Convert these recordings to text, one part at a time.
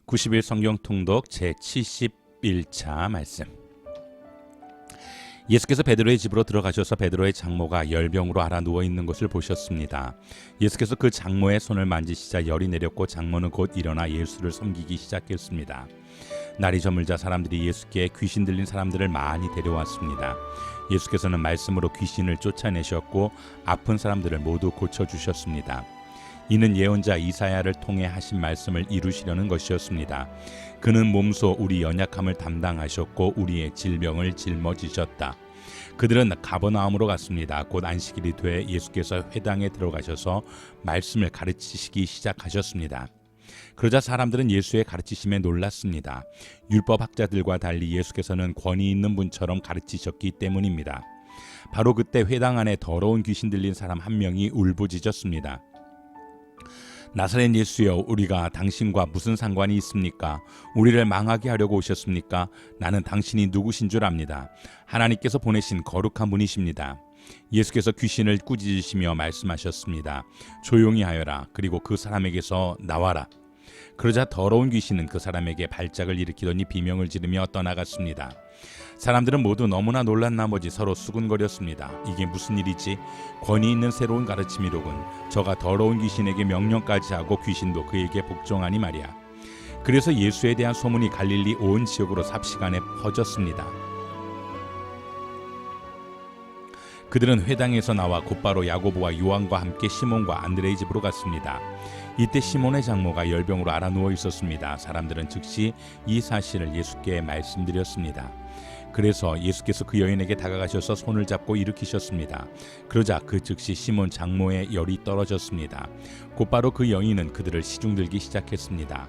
90일 성경 통독 제71차 말씀. 예수께서 베드로의 집으로 들어가셔서 베드로의 장모가 열병으로 앓아 누워 있는 것을 보셨습니다. 예수께서 그 장모의 손을 만지시자 열이 내렸고 장모는 곧 일어나 예수를 섬기기 시작했습니다. 날이 저물자 사람들이 예수께 귀신 들린 사람들을 많이 데려왔습니다. 예수께서는 말씀으로 귀신을 쫓아내셨고 아픈 사람들을 모두 고쳐주셨습니다. 이는 예언자 이사야를 통해 하신 말씀을 이루시려는 것이었습니다. 그는 몸소 우리 연약함을 담당하셨고 우리의 질병을 짊어지셨다. 그들은 가버나움으로 갔습니다. 곧 안식일이 돼 예수께서 회당에 들어가셔서 말씀을 가르치시기 시작하셨습니다. 그러자 사람들은 예수의 가르치심에 놀랐습니다. 율법학자들과 달리 예수께서는 권위 있는 분처럼 가르치셨기 때문입니다. 바로 그때 회당 안에 더러운 귀신 들린 사람 한 명이 울부짖었습니다. 나사렛 예수여, 우리가 당신과 무슨 상관이 있습니까? 우리를 망하게 하려고 오셨습니까? 나는 당신이 누구신 줄 압니다. 하나님께서 보내신 거룩한 분이십니다. 예수께서 귀신을 꾸짖으시며 말씀하셨습니다. 조용히 하여라. 그리고 그 사람에게서 나와라. 그러자 더러운 귀신은 그 사람에게 발작을 일으키더니 비명을 지르며 떠나갔습니다. 사람들은 모두 너무나 놀란 나머지 서로 수군거렸습니다. 이게 무슨 일이지? 권위 있는 새로운 가르침이로군. 저가 더러운 귀신에게 명령까지 하고 귀신도 그에게 복종하니 말이야. 그래서 예수에 대한 소문이 갈릴리 온 지역으로 삽시간에 퍼졌습니다. 그들은 회당에서 나와 곧바로 야고보와 요한과 함께 시몬과 안드레의 집으로 갔습니다. 이때 시몬의 장모가 열병으로 앓아 누워 있었습니다. 사람들은 즉시 이 사실을 예수께 말씀드렸습니다. 그래서 예수께서 그 여인에게 다가가셔서 손을 잡고 일으키셨습니다. 그러자 그 즉시 시몬 장모의 열이 떨어졌습니다. 곧바로 그 여인은 그들을 시중들기 시작했습니다.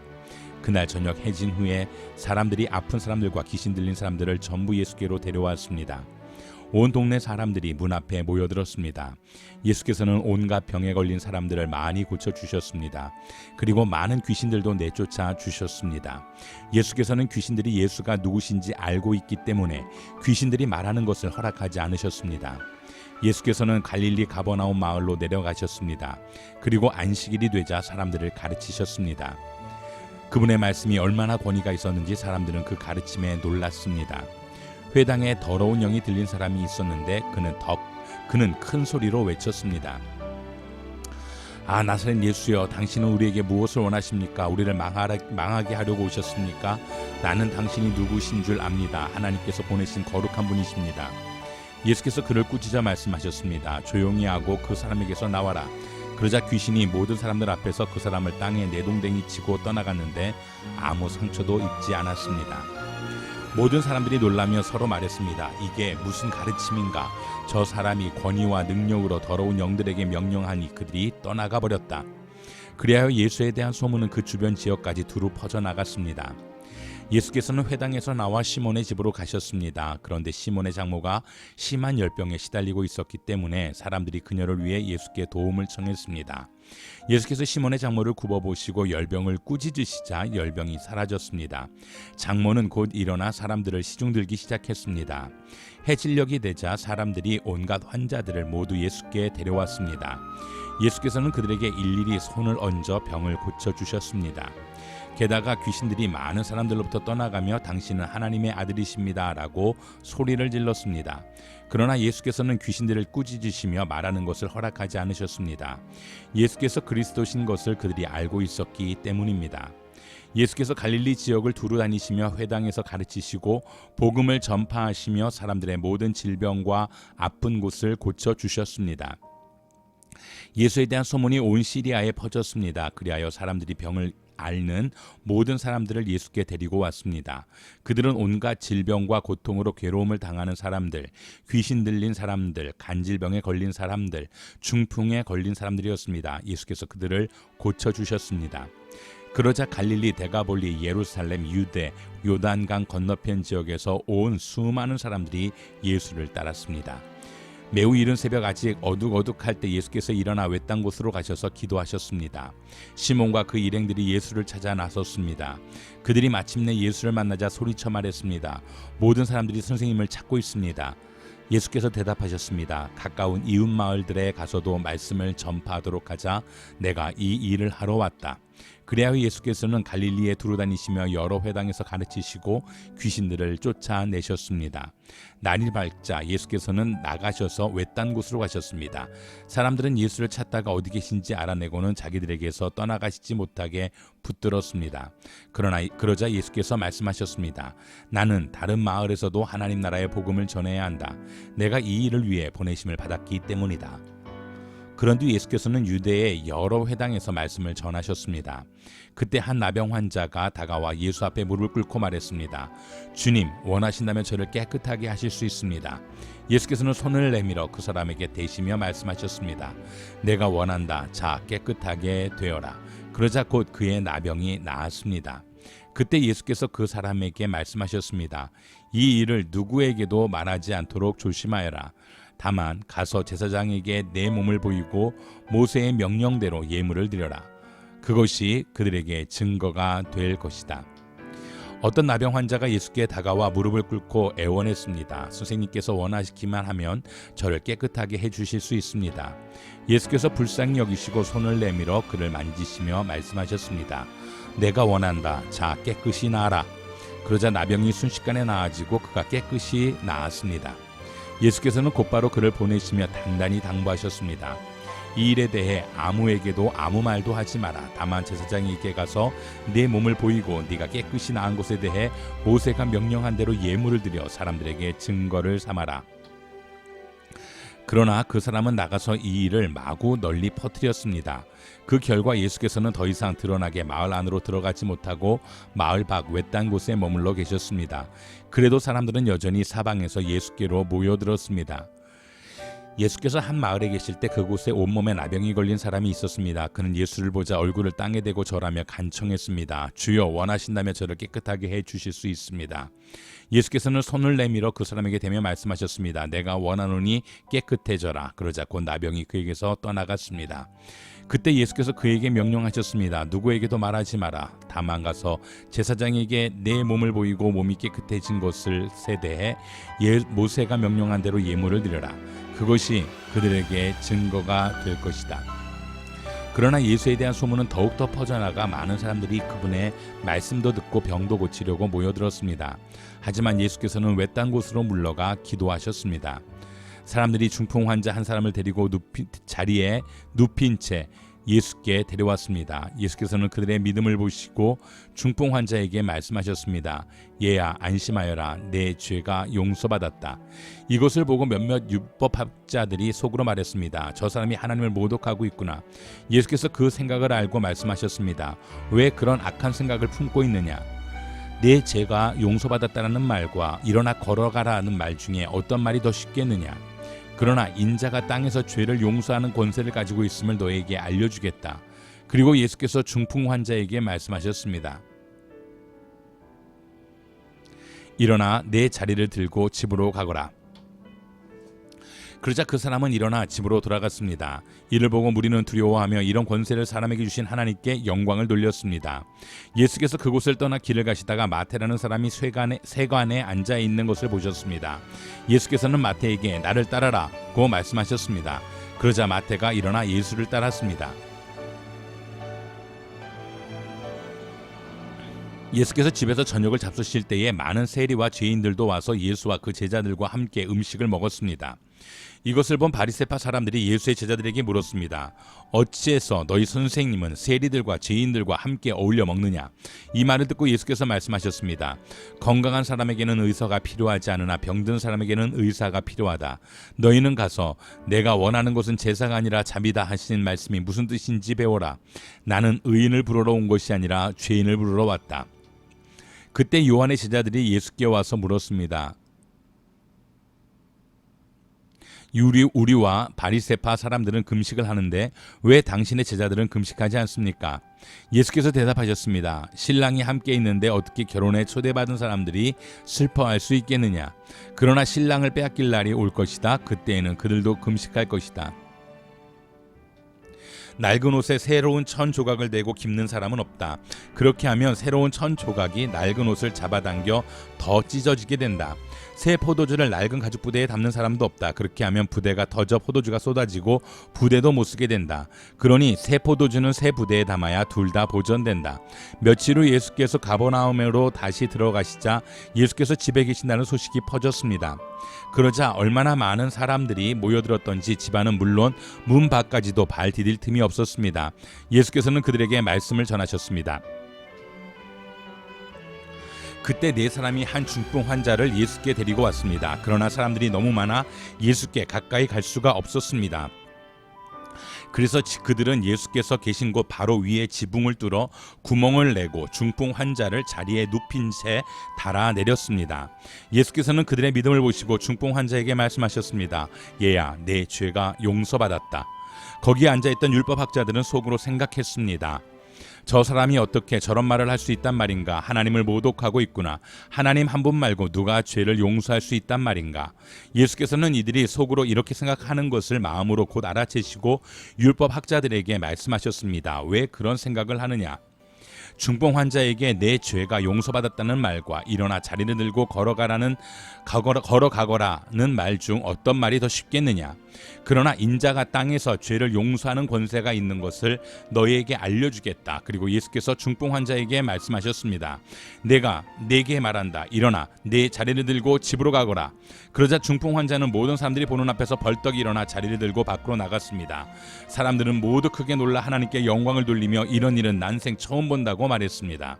그날 저녁 해진 후에 사람들이 아픈 사람들과 귀신 들린 사람들을 전부 예수께로 데려왔습니다. 온 동네 사람들이 문 앞에 모여들었습니다. 예수께서는 온갖 병에 걸린 사람들을 많이 고쳐주셨습니다. 그리고 많은 귀신들도 내쫓아 주셨습니다. 예수께서는 귀신들이 예수가 누구신지 알고 있기 때문에 귀신들이 말하는 것을 허락하지 않으셨습니다. 예수께서는 갈릴리 가버나움 마을로 내려가셨습니다. 그리고 안식일이 되자 사람들을 가르치셨습니다. 그분의 말씀이 얼마나 권위가 있었는지 사람들은 그 가르침에 놀랐습니다. 회당에 더러운 영이 들린 사람이 있었는데 그는 큰 소리로 외쳤습니다. 아, 나사렛 예수여, 당신은 우리에게 무엇을 원하십니까? 우리를 망하게 하려고 오셨습니까? 나는 당신이 누구신 줄 압니다. 하나님께서 보내신 거룩한 분이십니다. 예수께서 그를 꾸짖어 말씀하셨습니다. 조용히 하고 그 사람에게서 나와라. 그러자 귀신이 모든 사람들 앞에서 그 사람을 땅에 내동댕이 치고 떠나갔는데 아무 상처도 입지 않았습니다. 모든 사람들이 놀라며 서로 말했습니다. 이게 무슨 가르침인가? 저 사람이 권위와 능력으로 더러운 영들에게 명령하니 그들이 떠나가 버렸다. 그리하여 예수에 대한 소문은 그 주변 지역까지 두루 퍼져나갔습니다. 예수께서는 회당에서 나와 시몬의 집으로 가셨습니다. 그런데 시몬의 장모가 심한 열병에 시달리고 있었기 때문에 사람들이 그녀를 위해 예수께 도움을 청했습니다. 예수께서 시몬의 장모를 굽어보시고 열병을 꾸짖으시자 열병이 사라졌습니다. 장모는 곧 일어나 사람들을 시중들기 시작했습니다. 해질녘이 되자 사람들이 온갖 환자들을 모두 예수께 데려왔습니다. 예수께서는 그들에게 일일이 손을 얹어 병을 고쳐주셨습니다. 게다가 귀신들이 많은 사람들로부터 떠나가며 당신은 하나님의 아들이십니다 라고 소리를 질렀습니다. 그러나 예수께서는 귀신들을 꾸짖으시며 말하는 것을 허락하지 않으셨습니다. 예수께서 그리스도신 것을 그들이 알고 있었기 때문입니다. 예수께서 갈릴리 지역을 두루 다니시며 회당에서 가르치시고 복음을 전파하시며 사람들의 모든 질병과 아픈 곳을 고쳐주셨습니다. 예수에 대한 소문이 온 시리아에 퍼졌습니다. 그리하여 사람들이 병을 앓는 모든 사람들을 예수께 데리고 왔습니다. 그들은 온갖 질병과 고통으로 괴로움을 당하는 사람들, 귀신 들린 사람들, 간질병에 걸린 사람들, 중풍에 걸린 사람들이었습니다. 예수께서 그들을 고쳐주셨습니다. 그러자 갈릴리, 데가볼리, 예루살렘, 유대, 요단강 건너편 지역에서 온 수많은 사람들이 예수를 따랐습니다. 매우 이른 새벽 아직 어둑어둑할 때 예수께서 일어나 외딴 곳으로 가셔서 기도하셨습니다. 시몬과 그 일행들이 예수를 찾아 나섰습니다. 그들이 마침내 예수를 만나자 소리쳐 말했습니다. 모든 사람들이 선생님을 찾고 있습니다. 예수께서 대답하셨습니다. 가까운 이웃 마을들에 가서도 말씀을 전파하도록 하자 내가 이 일을 하러 왔다. 그리하여 예수께서는 갈릴리에 두루 다니시며 여러 회당에서 가르치시고 귀신들을 쫓아내셨습니다. 날이 밝자 예수께서는 나가셔서 외딴 곳으로 가셨습니다. 사람들은 예수를 찾다가 어디 계신지 알아내고는 자기들에게서 떠나가시지 못하게 붙들었습니다. 그러자 예수께서 말씀하셨습니다. 나는 다른 마을에서도 하나님 나라의 복음을 전해야 한다. 내가 이 일을 위해 보내심을 받았기 때문이다. 그런 뒤 예수께서는 유대의 여러 회당에서 말씀을 전하셨습니다. 그때 한 나병 환자가 다가와 예수 앞에 무릎을 꿇고 말했습니다. 주님, 원하신다면 저를 깨끗하게 하실 수 있습니다. 예수께서는 손을 내밀어 그 사람에게 대시며 말씀하셨습니다. 내가 원한다. 자, 깨끗하게 되어라. 그러자 곧 그의 나병이 나았습니다. 그때 예수께서 그 사람에게 말씀하셨습니다. 이 일을 누구에게도 말하지 않도록 조심하여라. 다만 가서 제사장에게 내 몸을 보이고 모세의 명령대로 예물을 드려라. 그것이 그들에게 증거가 될 것이다. 어떤 나병 환자가 예수께 다가와 무릎을 꿇고 애원했습니다. 선생님께서 원하시기만 하면 저를 깨끗하게 해주실 수 있습니다. 예수께서 불쌍히 여기시고 손을 내밀어 그를 만지시며 말씀하셨습니다. 내가 원한다. 자, 깨끗이 나아라. 그러자 나병이 순식간에 나아지고 그가 깨끗이 나았습니다. 예수께서는 곧바로 그를 보내시며 단단히 당부하셨습니다. 이 일에 대해 아무에게도 아무 말도 하지 마라. 다만 제사장에게 가서 내 몸을 보이고 네가 깨끗이 나은 것에 대해 모세가 명령한 대로 예물을 드려 사람들에게 증거를 삼아라. 그러나 그 사람은 나가서 이 일을 마구 널리 퍼뜨렸습니다. 그 결과 예수께서는 더 이상 드러나게 마을 안으로 들어가지 못하고 마을 밖 외딴 곳에 머물러 계셨습니다. 그래도 사람들은 여전히 사방에서 예수께로 모여들었습니다. 예수께서 한 마을에 계실 때 그곳에 온몸에 나병이 걸린 사람이 있었습니다. 그는 예수를 보자 얼굴을 땅에 대고 절하며 간청했습니다. 주여, 원하신다면 저를 깨끗하게 해주실 수 있습니다. 예수께서는 손을 내밀어 그 사람에게 대며 말씀하셨습니다. 내가 원하노니 깨끗해져라. 그러자 곧 나병이 그에게서 떠나갔습니다. 그때 예수께서 그에게 명령하셨습니다. 누구에게도 말하지 마라. 다만 가서 제사장에게 내 몸을 보이고 몸이 깨끗해진 것을 대해 모세가 명령한 대로 예물을 드려라. 그것이 그들에게 증거가 될 것이다. 그러나 예수에 대한 소문은 더욱더 퍼져나가 많은 사람들이 그분의 말씀도 듣고 병도 고치려고 모여들었습니다. 하지만 예수께서는 외딴 곳으로 물러가 기도하셨습니다. 사람들이 중풍 환자 한 사람을 데리고 자리에 눕힌 채 예수께 데려왔습니다. 예수께서는 그들의 믿음을 보시고 중풍 환자에게 말씀하셨습니다. 얘야, 안심하여라. 내 죄가 용서받았다. 이것을 보고 몇몇 율법학자들이 속으로 말했습니다. 저 사람이 하나님을 모독하고 있구나. 예수께서 그 생각을 알고 말씀하셨습니다. 왜 그런 악한 생각을 품고 있느냐? 내 죄가 용서받았다는 말과 일어나 걸어가라는 말 중에 어떤 말이 더 쉽겠느냐? 그러나 인자가 땅에서 죄를 용서하는 권세를 가지고 있음을 너에게 알려주겠다. 그리고 예수께서 중풍 환자에게 말씀하셨습니다. 일어나 내 자리를 들고 집으로 가거라. 그러자 그 사람은 일어나 집으로 돌아갔습니다. 이를 보고 무리는 두려워하며 이런 권세를 사람에게 주신 하나님께 영광을 돌렸습니다. 예수께서 그곳을 떠나 길을 가시다가 마태라는 사람이 세관에 앉아 있는 것을 보셨습니다. 예수께서는 마태에게 나를 따라라 고 말씀하셨습니다. 그러자 마태가 일어나 예수를 따랐습니다. 예수께서 집에서 저녁을 잡수실 때에 많은 세리와 죄인들도 와서 예수와 그 제자들과 함께 음식을 먹었습니다. 이것을 본 바리새파 사람들이 예수의 제자들에게 물었습니다. 어찌해서 너희 선생님은 세리들과 죄인들과 함께 어울려 먹느냐? 이 말을 듣고 예수께서 말씀하셨습니다. 건강한 사람에게는 의사가 필요하지 않으나 병든 사람에게는 의사가 필요하다. 너희는 가서 내가 원하는 것은 제사가 아니라 잠이다 하신 말씀이 무슨 뜻인지 배워라. 나는 의인을 부르러 온 것이 아니라 죄인을 부르러 왔다. 그때 요한의 제자들이 예수께 와서 물었습니다. 우리와 바리새파 사람들은 금식을 하는데 왜 당신의 제자들은 금식하지 않습니까? 예수께서 대답하셨습니다. 신랑이 함께 있는데 어떻게 결혼에 초대받은 사람들이 슬퍼할 수 있겠느냐? 그러나 신랑을 빼앗길 날이 올 것이다. 그때에는 그들도 금식할 것이다. 낡은 옷에 새로운 천 조각을 대고 깁는 사람은 없다. 그렇게 하면 새로운 천 조각이 낡은 옷을 잡아당겨 더 찢어지게 된다. 새 포도주를 낡은 가죽 부대에 담는 사람도 없다. 그렇게 하면 부대가 터져 포도주가 쏟아지고 부대도 못 쓰게 된다. 그러니 새 포도주는 새 부대에 담아야 둘 다 보존된다. 며칠 후 예수께서 가버나움으로 다시 들어가시자 예수께서 집에 계신다는 소식이 퍼졌습니다. 그러자 얼마나 많은 사람들이 모여들었던지 집안은 물론 문 밖까지도 발 디딜 틈이 없었습니다. 예수께서는 그들에게 말씀을 전하셨습니다. 그때 네 사람이 한 중풍 환자를 예수께 데리고 왔습니다. 그러나 사람들이 너무 많아 예수께 가까이 갈 수가 없었습니다. 그래서 그들은 예수께서 계신 곳 바로 위에 지붕을 뚫어 구멍을 내고 중풍 환자를 자리에 눕힌 채 달아내렸습니다. 예수께서는 그들의 믿음을 보시고 중풍 환자에게 말씀하셨습니다. 얘야, 내 죄가 용서받았다. 거기에 앉아있던 율법학자들은 속으로 생각했습니다. 저 사람이 어떻게 저런 말을 할 수 있단 말인가? 하나님을 모독하고 있구나. 하나님 한 분 말고 누가 죄를 용서할 수 있단 말인가? 예수께서는 이들이 속으로 이렇게 생각하는 것을 마음으로 곧 알아채시고 율법학자들에게 말씀하셨습니다. 왜 그런 생각을 하느냐? 중풍 환자에게 내 죄가 용서받았다는 말과 일어나 자리를 들고 걸어가라는 걸어가거라는 말 중 어떤 말이 더 쉽겠느냐? 그러나 인자가 땅에서 죄를 용서하는 권세가 있는 것을 너희에게 알려주겠다. 그리고 예수께서 중풍 환자에게 말씀하셨습니다. 내가 네게 말한다. 일어나 내 자리를 들고 집으로 가거라. 그러자 중풍 환자는 모든 사람들이 보는 앞에서 벌떡 일어나 자리를 들고 밖으로 나갔습니다. 사람들은 모두 크게 놀라 하나님께 영광을 돌리며 이런 일은 난생 처음 본다고 말했습니다.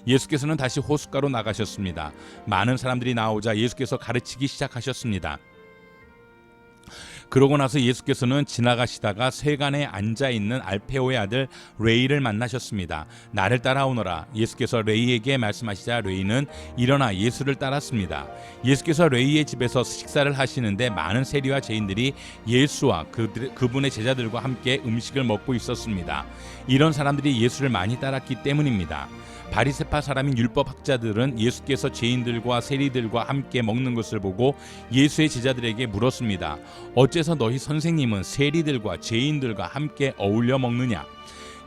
예수께서는 다시 호숫가로 나가셨습니다. 많은 사람들이 나오자 예수께서 가르치기 시작하셨습니다. 그러고 나서 예수께서는 지나가시다가 세간에 앉아있는 알페오의 아들 레이를 만나셨습니다. 나를 따라오너라. 예수께서 레이에게 말씀하시자 레이는 일어나 예수를 따랐습니다. 예수께서 레이의 집에서 식사를 하시는데 많은 세리와 죄인들이 예수와 그분의 제자들과 함께 음식을 먹고 있었습니다. 이런 사람들이 예수를 많이 따랐기 때문입니다. 바리새파 사람인 율법학자들은 예수께서 죄인들과 세리들과 함께 먹는 것을 보고 예수의 제자들에게 물었습니다. 어째서 너희 선생님은 세리들과 죄인들과 함께 어울려 먹느냐?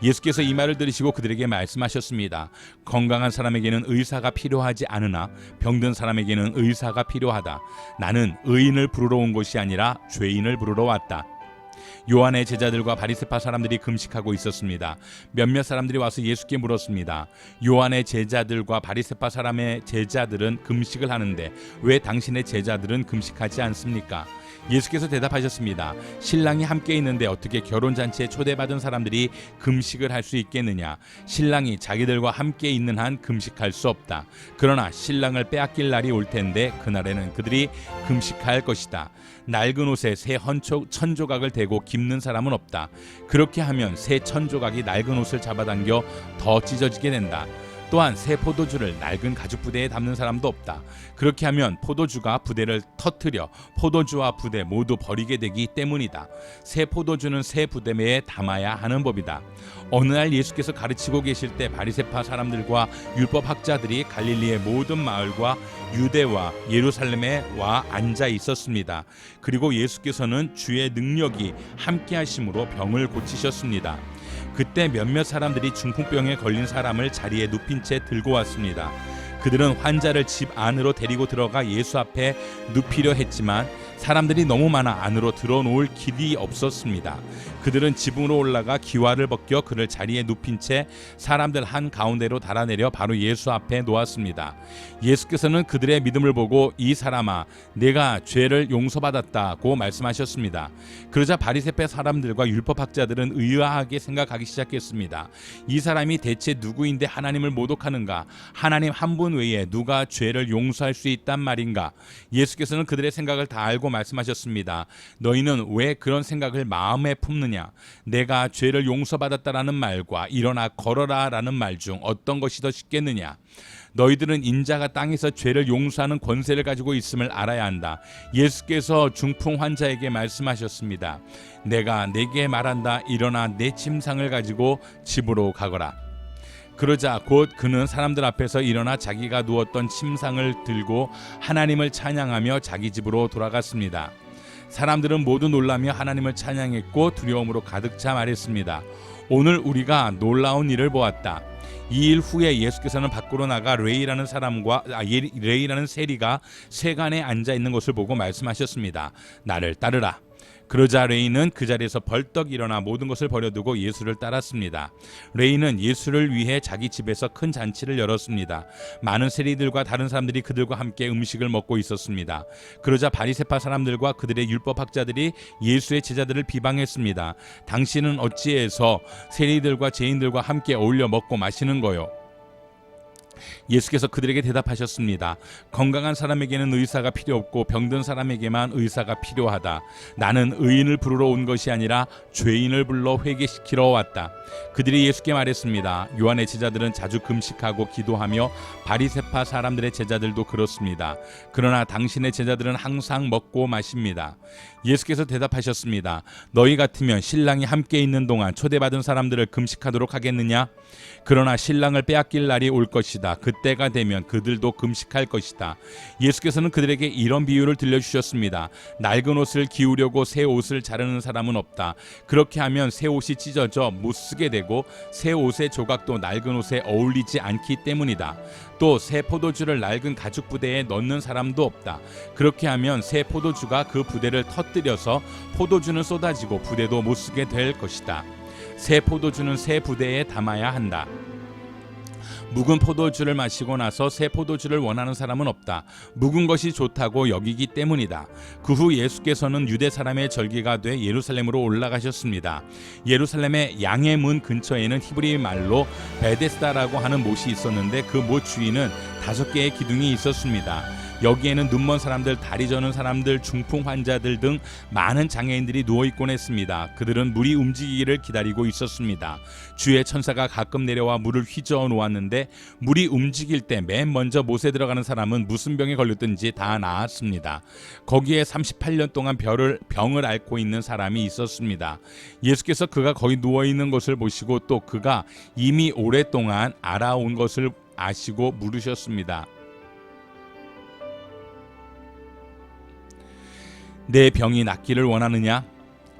예수께서 이 말을 들으시고 그들에게 말씀하셨습니다. 건강한 사람에게는 의사가 필요하지 않으나 병든 사람에게는 의사가 필요하다. 나는 의인을 부르러 온 것이 아니라 죄인을 부르러 왔다. 요한의 제자들과 바리새파 사람들이 금식하고 있었습니다. 몇몇 사람들이 와서 예수께 물었습니다. 요한의 제자들과 바리새파 사람의 제자들은 금식을 하는데 왜 당신의 제자들은 금식하지 않습니까? 예수께서 대답하셨습니다. 신랑이 함께 있는데 어떻게 결혼잔치에 초대받은 사람들이 금식을 할 수 있겠느냐? 신랑이 자기들과 함께 있는 한 금식할 수 없다. 그러나 신랑을 빼앗길 날이 올 텐데 그날에는 그들이 금식할 것이다. 낡은 옷에 새 천조각을 대고 깁는 사람은 없다. 그렇게 하면 새 천조각이 낡은 옷을 잡아당겨 더 찢어지게 된다. 또한 새 포도주를 낡은 가죽 부대에 담는 사람도 없다. 그렇게 하면 포도주가 부대를 터뜨려 포도주와 부대 모두 버리게 되기 때문이다. 새 포도주는 새 부대에 담아야 하는 법이다. 어느 날 예수께서 가르치고 계실 때 바리새파 사람들과 율법학자들이 갈릴리의 모든 마을과 유대와 예루살렘에 와 앉아 있었습니다. 그리고 예수께서는 주의 능력이 함께 하심으로 병을 고치셨습니다. 그때 몇몇 사람들이 중풍병에 걸린 사람을 자리에 눕힌 채 들고 왔습니다. 그들은 환자를 집 안으로 데리고 들어가 예수 앞에 눕히려 했지만 사람들이 너무 많아 안으로 들어놓을 길이 없었습니다. 그들은 지붕으로 올라가 기와를 벗겨 그를 자리에 눕힌 채 사람들 한가운데로 달아내려 바로 예수 앞에 놓았습니다. 예수께서는 그들의 믿음을 보고 이 사람아 내가 죄를 용서받았다고 말씀하셨습니다. 그러자 바리새파 사람들과 율법학자들은 의아하게 생각하기 시작했습니다. 이 사람이 대체 누구인데 하나님을 모독하는가? 하나님 한 분 외에 누가 죄를 용서할 수 있단 말인가? 예수께서는 그들의 생각을 다 알고 말씀하셨습니다. 너희는 왜 그런 생각을 마음에 품느냐? 내가 죄를 용서받았다라는 말과 일어나 걸어라라는 말 중 어떤 것이 더 쉽겠느냐? 너희들은 인자가 땅에서 죄를 용서하는 권세를 가지고 있음을 알아야 한다. 예수께서 중풍 환자에게 말씀하셨습니다. 내가 네게 말한다. 일어나 내 침상을 가지고 집으로 가거라. 그러자 곧 그는 사람들 앞에서 일어나 자기가 누웠던 침상을 들고 하나님을 찬양하며 자기 집으로 돌아갔습니다. 사람들은 모두 놀라며 하나님을 찬양했고 두려움으로 가득 차 말했습니다. 오늘 우리가 놀라운 일을 보았다. 이 일 후에 예수께서는 밖으로 나가 레이라는 세리가 세간에 앉아 있는 것을 보고 말씀하셨습니다. 나를 따르라. 그러자 레이는 그 자리에서 벌떡 일어나 모든 것을 버려두고 예수를 따랐습니다. 레이는 예수를 위해 자기 집에서 큰 잔치를 열었습니다. 많은 세리들과 다른 사람들이 그들과 함께 음식을 먹고 있었습니다. 그러자 바리새파 사람들과 그들의 율법학자들이 예수의 제자들을 비방했습니다. 당신은 어찌해서 세리들과 죄인들과 함께 어울려 먹고 마시는 거요? 예수께서 그들에게 대답하셨습니다. 건강한 사람에게는 의사가 필요 없고 병든 사람에게만 의사가 필요하다. 나는 의인을 부르러 온 것이 아니라 죄인을 불러 회개시키러 왔다. 그들이 예수께 말했습니다. 요한의 제자들은 자주 금식하고 기도하며 바리새파 사람들의 제자들도 그렇습니다. 그러나 당신의 제자들은 항상 먹고 마십니다. 예수께서 대답하셨습니다. 너희 같으면 신랑이 함께 있는 동안 초대받은 사람들을 금식하도록 하겠느냐? 그러나 신랑을 빼앗길 날이 올 것이다. 그때가 되면 그들도 금식할 것이다. 예수께서는 그들에게 이런 비유를 들려주셨습니다. 낡은 옷을 기우려고 새 옷을 자르는 사람은 없다. 그렇게 하면 새 옷이 찢어져 못 쓰게 되고 새 옷의 조각도 낡은 옷에 어울리지 않기 때문이다. 또 새 포도주를 낡은 가죽 부대에 넣는 사람도 없다. 그렇게 하면 새 포도주가 그 부대를 터뜨려서 포도주는 쏟아지고 부대도 못 쓰게 될 것이다. 새 포도주는 새 부대에 담아야 한다. 묵은 포도주를 마시고 나서 새 포도주를 원하는 사람은 없다. 묵은 것이 좋다고 여기기 때문이다. 그 후 예수께서는 유대 사람의 절기가 돼 예루살렘으로 올라가셨습니다. 예루살렘의 양의 문 근처에는 히브리 말로 베데스다라고 하는 못이 있었는데 그 못 주위는 5개의 기둥이 있었습니다. 여기에는 눈먼 사람들, 다리 저는 사람들, 중풍 환자들 등 많은 장애인들이 누워있곤 했습니다. 그들은 물이 움직이기를 기다리고 있었습니다. 주의 천사가 가끔 내려와 물을 휘저어 놓았는데 물이 움직일 때 맨 먼저 못에 들어가는 사람은 무슨 병에 걸렸든지 다 나았습니다. 거기에 38년 동안 병을 앓고 있는 사람이 있었습니다. 예수께서 그가 거기 누워있는 것을 보시고 또 그가 이미 오랫동안 알아온 것을 아시고 물으셨습니다. 내 병이 낫기를 원하느냐?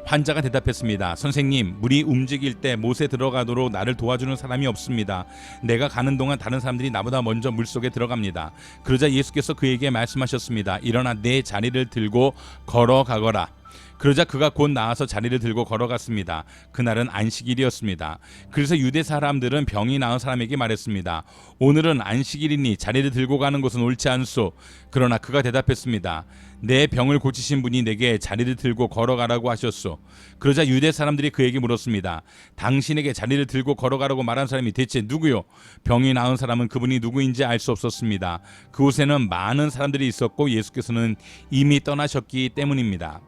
환자가 대답했습니다. 선생님, 물이 움직일 때 못에 들어가도록 나를 도와주는 사람이 없습니다. 내가 가는 동안 다른 사람들이 나보다 먼저 물속에 들어갑니다. 그러자 예수께서 그에게 말씀하셨습니다. 일어나 내 자리를 들고 걸어가거라. 그러자 그가 곧 나와서 자리를 들고 걸어갔습니다. 그날은 안식일이었습니다. 그래서 유대 사람들은 병이 나은 사람에게 말했습니다. 오늘은 안식일이니 자리를 들고 가는 것은 옳지 않소. 그러나 그가 대답했습니다. 내 병을 고치신 분이 내게 자리를 들고 걸어가라고 하셨소. 그러자 유대 사람들이 그에게 물었습니다. 당신에게 자리를 들고 걸어가라고 말한 사람이 대체 누구요? 병이 나은 사람은 그분이 누구인지 알 수 없었습니다. 그곳에는 많은 사람들이 있었고 예수께서는 이미 떠나셨기 때문입니다.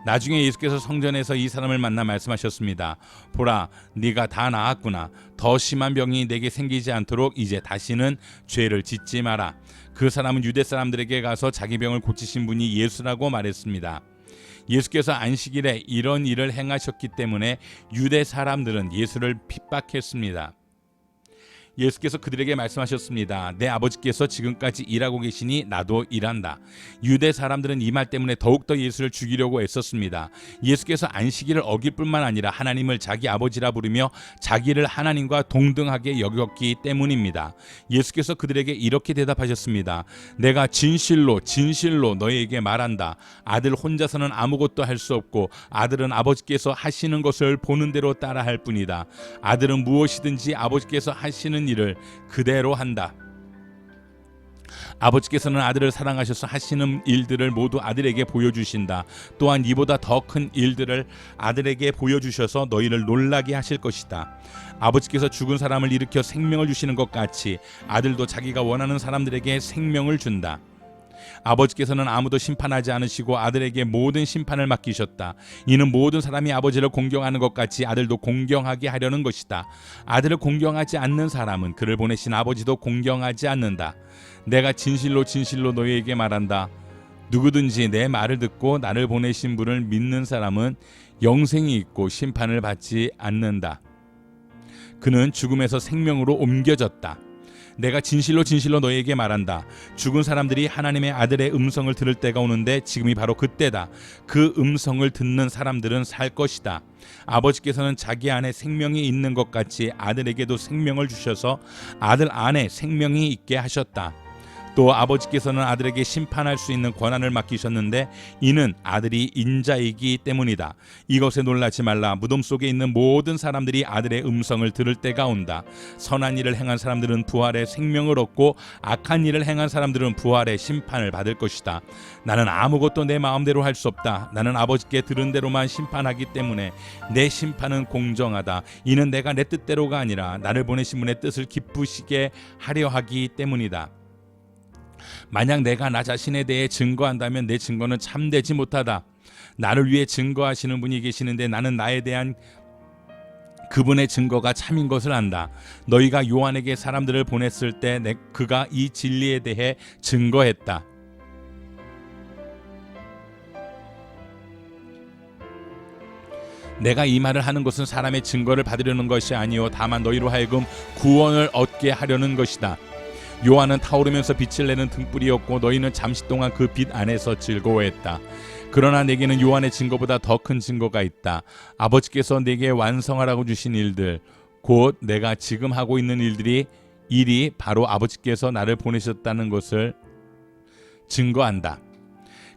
나중에 예수께서 성전에서 이 사람을 만나 말씀하셨습니다. 보라, 네가 다 나았구나. 더 심한 병이 내게 생기지 않도록 이제 다시는 죄를 짓지 마라. 그 사람은 유대 사람들에게 가서 자기 병을 고치신 분이 예수라고 말했습니다. 예수께서 안식일에 이런 일을 행하셨기 때문에 유대 사람들은 예수를 핍박했습니다. 예수께서 그들에게 말씀하셨습니다. 내 아버지께서 지금까지 일하고 계시니 나도 일한다. 유대 사람들은 이 말 때문에 더욱더 예수를 죽이려고 애썼습니다. 예수께서 안식일을 어길 뿐만 아니라 하나님을 자기 아버지라 부르며 자기를 하나님과 동등하게 여겼기 때문입니다. 예수께서 그들에게 이렇게 대답하셨습니다. 내가 진실로 너희에게 말한다. 아들 혼자서는 아무것도 할 수 없고 아들은 아버지께서 하시는 것을 보는 대로 따라할 뿐이다. 아들은 무엇이든지 아버지께서 하시는 일을 그대로 한다. 아버지께서는 아들을 사랑하셔서 하시는 일들을 모두 아들에게 보여주신다. 또한 이보다 더 큰 일들을 아들에게 보여주셔서 너희를 놀라게 하실 것이다. 아버지께서 죽은 사람을 일으켜 생명을 주시는 것 같이 아들도 자기가 원하는 사람들에게 생명을 준다. 아버지께서는 아무도 심판하지 않으시고 아들에게 모든 심판을 맡기셨다. 이는 모든 사람이 아버지를 공경하는 것 같이 아들도 공경하게 하려는 것이다. 아들을 공경하지 않는 사람은 그를 보내신 아버지도 공경하지 않는다. 내가 진실로 너희에게 말한다. 누구든지 내 말을 듣고 나를 보내신 분을 믿는 사람은 영생이 있고 심판을 받지 않는다. 그는 죽음에서 생명으로 옮겨졌다. 내가 진실로 진실로 너희에게 말한다. 죽은 사람들이 하나님의 아들의 음성을 들을 때가 오는데 지금이 바로 그때다. 그 음성을 듣는 사람들은 살 것이다. 아버지께서는 자기 안에 생명이 있는 것 같이 아들에게도 생명을 주셔서 아들 안에 생명이 있게 하셨다. 또 아버지께서는 아들에게 심판할 수 있는 권한을 맡기셨는데 이는 아들이 인자이기 때문이다. 이것에 놀라지 말라. 무덤 속에 있는 모든 사람들이 아들의 음성을 들을 때가 온다. 선한 일을 행한 사람들은 부활의 생명을 얻고 악한 일을 행한 사람들은 부활의 심판을 받을 것이다. 나는 아무것도 내 마음대로 할 수 없다. 나는 아버지께 들은 대로만 심판하기 때문에 내 심판은 공정하다. 이는 내가 내 뜻대로가 아니라 나를 보내신 분의 뜻을 기쁘시게 하려 하기 때문이다. 만약 내가 나 자신에 대해 증거한다면 내 증거는 참되지 못하다. 나를 위해 증거하시는 분이 계시는데 나는 나에 대한 그분의 증거가 참인 것을 안다. 너희가 요한에게 사람들을 보냈을 때 그가 이 진리에 대해 증거했다. 내가 이 말을 하는 것은 사람의 증거를 받으려는 것이 아니요 다만 너희로 하여금 구원을 얻게 하려는 것이다. 요한은 타오르면서 빛을 내는 등불이었고 너희는 잠시 동안 그 빛 안에서 즐거워했다. 그러나 내게는 요한의 증거보다 더 큰 증거가 있다. 아버지께서 내게 완성하라고 주신 일들, 곧 내가 지금 하고 있는 일이 바로 아버지께서 나를 보내셨다는 것을 증거한다.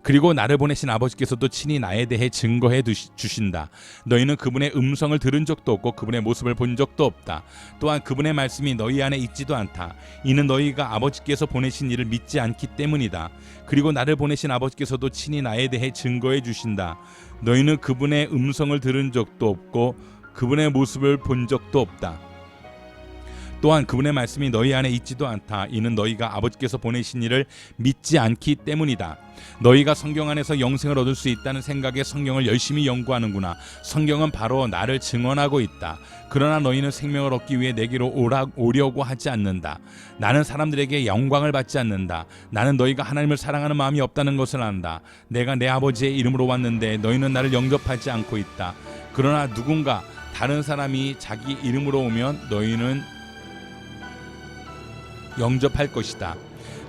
그리고 나를 보내신 아버지께서도 친히 나에 대해 증거해 주신다. 너희는 그분의 음성을 들은 적도 없고 그분의 모습을 본 적도 없다. 또한 그분의 말씀이 너희 안에 있지도 않다. 이는 너희가 아버지께서 보내신 이를 믿지 않기 때문이다. 그리고 나를 보내신 아버지께서도 친히 나에 대해 증거해 주신다. 너희는 그분의 음성을 들은 적도 없고 그분의 모습을 본 적도 없다. 또한 그분의 말씀이 너희 안에 있지도 않다. 이는 너희가 아버지께서 보내신 이를 믿지 않기 때문이다. 너희가 성경 안에서 영생을 얻을 수 있다는 생각에 성경을 열심히 연구하는구나. 성경은 바로 나를 증언하고 있다. 그러나 너희는 생명을 얻기 위해 내게로 오려고 하지 않는다. 나는 사람들에게 영광을 받지 않는다. 나는 너희가 하나님을 사랑하는 마음이 없다는 것을 안다. 내가 내 아버지의 이름으로 왔는데 너희는 나를 영접하지 않고 있다. 그러나 누군가 다른 사람이 자기 이름으로 오면 너희는 영접할 것이다.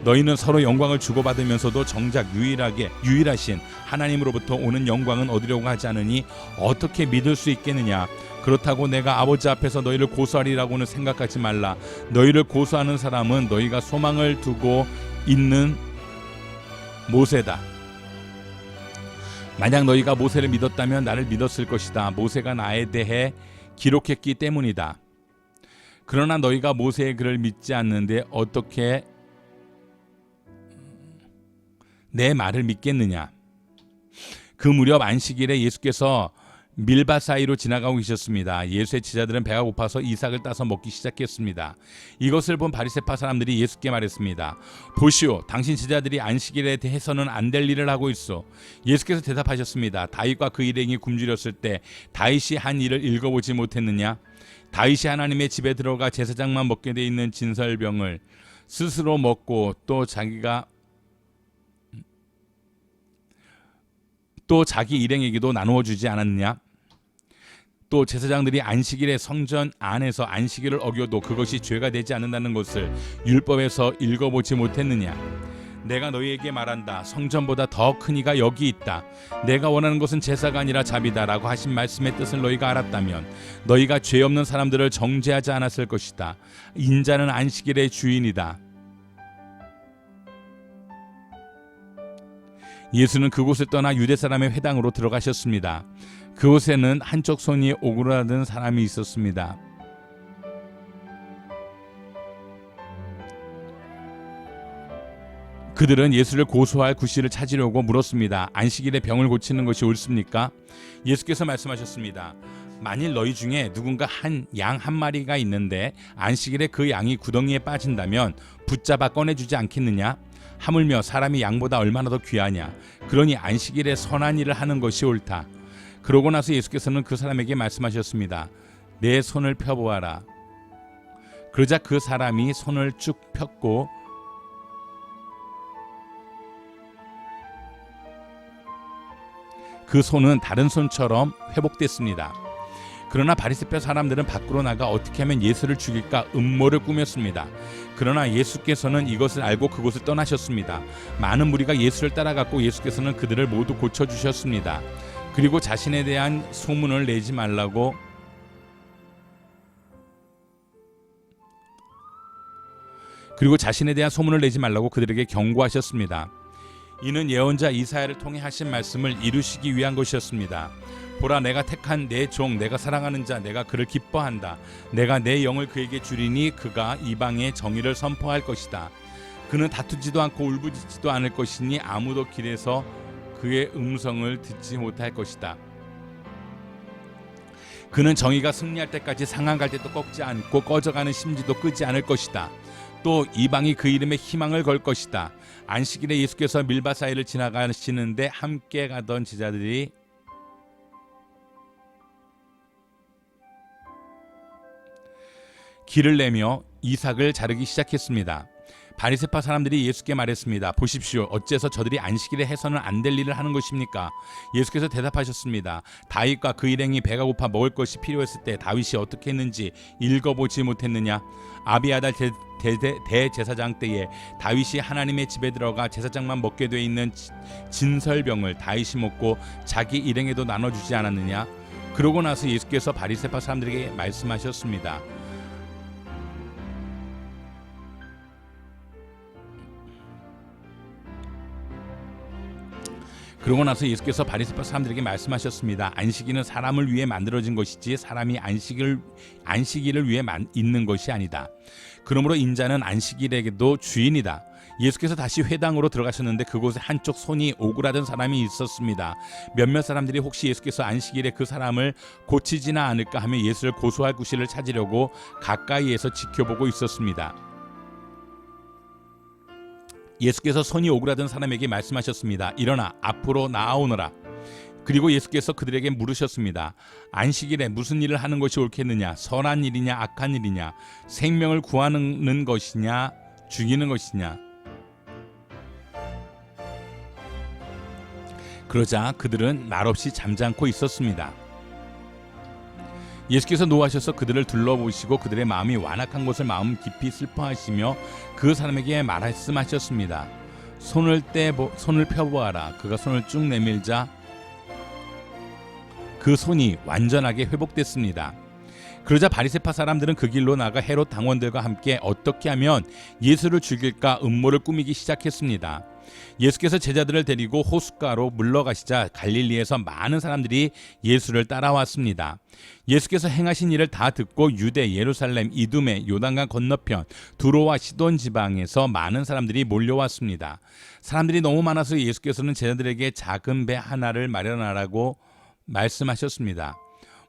너희는 서로 영광을 주고받으면서도 정작 유일하신 하나님으로부터 오는 영광은 얻으려고 하지 않으니 어떻게 믿을 수 있겠느냐. 그렇다고 내가 아버지 앞에서 너희를 고소하리라고는 생각하지 말라. 너희를 고소하는 사람은 너희가 소망을 두고 있는 모세다. 만약 너희가 모세를 믿었다면 나를 믿었을 것이다. 모세가 나에 대해 기록했기 때문이다. 그러나 너희가 모세의 글을 믿지 않는데 어떻게 내 말을 믿겠느냐. 그 무렵 안식일에 예수께서 밀밭 사이로 지나가고 계셨습니다. 예수의 제자들은 배가 고파서 이삭을 따서 먹기 시작했습니다. 이것을 본 바리새파 사람들이 예수께 말했습니다. 보시오, 당신 제자들이 안식일에 대해서는 안 될 일을 하고 있어. 예수께서 대답하셨습니다. 다윗과 그 일행이 굶주렸을 때 다윗이 한 일을 읽어보지 못했느냐? 다윗이 하나님의 집에 들어가 제사장만 먹게 돼 있는 진설병을 스스로 먹고 또 자기 일행에게도 나누어 주지 않았느냐? 또 제사장들이 안식일에 성전 안에서 안식일을 어겨도 그것이 죄가 되지 않는다는 것을 율법에서 읽어보지 못했느냐? 내가 너희에게 말한다. 성전보다 더 큰 이가 여기 있다. 내가 원하는 것은 제사가 아니라 자비다 라고 하신 말씀의 뜻을 너희가 알았다면 너희가 죄 없는 사람들을 정죄하지 않았을 것이다. 인자는 안식일의 주인이다. 예수는 그곳을 떠나 유대 사람의 회당으로 들어가셨습니다. 그곳에는 한쪽 손이 오그라든 사람이 있었습니다. 그들은 예수를 고소할 구실을 찾으려고 물었습니다. 안식일에 병을 고치는 것이 옳습니까? 예수께서 말씀하셨습니다. 만일 너희 중에 누군가 양 한 마리가 있는데 안식일에 그 양이 구덩이에 빠진다면 붙잡아 꺼내주지 않겠느냐? 하물며 사람이 양보다 얼마나 더 귀하냐? 그러니 안식일에 선한 일을 하는 것이 옳다. 그러고 나서 예수께서는 그 사람에게 말씀하셨습니다. 내 손을 펴보아라. 그러자 그 사람이 손을 쭉 폈고 그 손은 다른 손처럼 회복됐습니다. 그러나 바리새파 사람들은 밖으로 나가 어떻게 하면 예수를 죽일까 음모를 꾸몄습니다. 그러나 예수께서는 이것을 알고 그곳을 떠나셨습니다. 많은 무리가 예수를 따라갔고 예수께서는 그들을 모두 고쳐주셨습니다. 그리고 자신에 대한 소문을 내지 말라고 그들에게 경고하셨습니다. 이는 예언자 이사야를 통해 하신 말씀을 이루시기 위한 것이었습니다. 보라, 내가 택한 내 종, 내가 사랑하는 자, 내가 그를 기뻐한다. 내가 내 영을 그에게 주리니 그가 이방의 정의를 선포할 것이다. 그는 다투지도 않고 울부짖지도 않을 것이니 아무도 길에서 그의 음성을 듣지 못할 것이다. 그는 정의가 승리할 때까지 상한 갈대도 꺾지 않고 꺼져가는 심지도 끄지 않을 것이다. 또 이방이 그 이름에 희망을 걸 것이다. 안식일에 예수께서 밀밭 사이를 지나가시는데 함께 가던 제자들이 길을 내며 이삭을 자르기 시작했습니다. 바리새파 사람들이 예수께 말했습니다. 보십시오. 어째서 저들이 안식일에 해서는 안 될 일을 하는 것입니까? 예수께서 대답하셨습니다. 다윗과 그 일행이 배가 고파 먹을 것이 필요했을 때 다윗이 어떻게 했는지 읽어보지 못했느냐? 아비아달 대제사장 때에 다윗이 하나님의 집에 들어가 제사장만 먹게 돼 있는 진설병을 다윗이 먹고 자기 일행에도 나눠주지 않았느냐? 그러고 나서 예수께서 바리새파 사람들에게 말씀하셨습니다. 그러고 나서 예수께서 바리새파 사람들에게 말씀하셨습니다. 안식일은 사람을 위해 만들어진 것이지 사람이 안식일을 위해 있는 것이 아니다. 그러므로 인자는 안식일에게도 주인이다. 예수께서 다시 회당으로 들어가셨는데 그곳에 한쪽 손이 오그라든 사람이 있었습니다. 몇몇 사람들이 혹시 예수께서 안식일에 그 사람을 고치지나 않을까 하며 예수를 고소할 구실을 찾으려고 가까이에서 지켜보고 있었습니다. 예수께서 손이 오그라든 사람에게 말씀하셨습니다. 일어나 앞으로 나아오너라. 그리고 예수께서 그들에게 물으셨습니다. 안식일에 무슨 일을 하는 것이 옳겠느냐? 선한 일이냐 악한 일이냐? 생명을 구하는 것이냐 죽이는 것이냐? 그러자 그들은 말없이 잠잠고 있었습니다. 예수께서 노하셔서 그들을 둘러보시고 그들의 마음이 완악한 것을 마음 깊이 슬퍼하시며 그 사람에게 말씀하셨습니다. 손을 펴보아라. 그가 손을 쭉 내밀자 그 손이 완전하게 회복됐습니다. 그러자 바리새파 사람들은 그 길로 나가 헤롯 당원들과 함께 어떻게 하면 예수를 죽일까 음모를 꾸미기 시작했습니다. 예수께서 제자들을 데리고 호숫가로 물러가시자 갈릴리에서 많은 사람들이 예수를 따라왔습니다. 예수께서 행하신 일을 다 듣고 유대, 예루살렘, 이두메, 요단강 건너편, 두로와 시돈 지방에서 많은 사람들이 몰려왔습니다. 사람들이 너무 많아서 예수께서는 제자들에게 작은 배 하나를 마련하라고 말씀하셨습니다.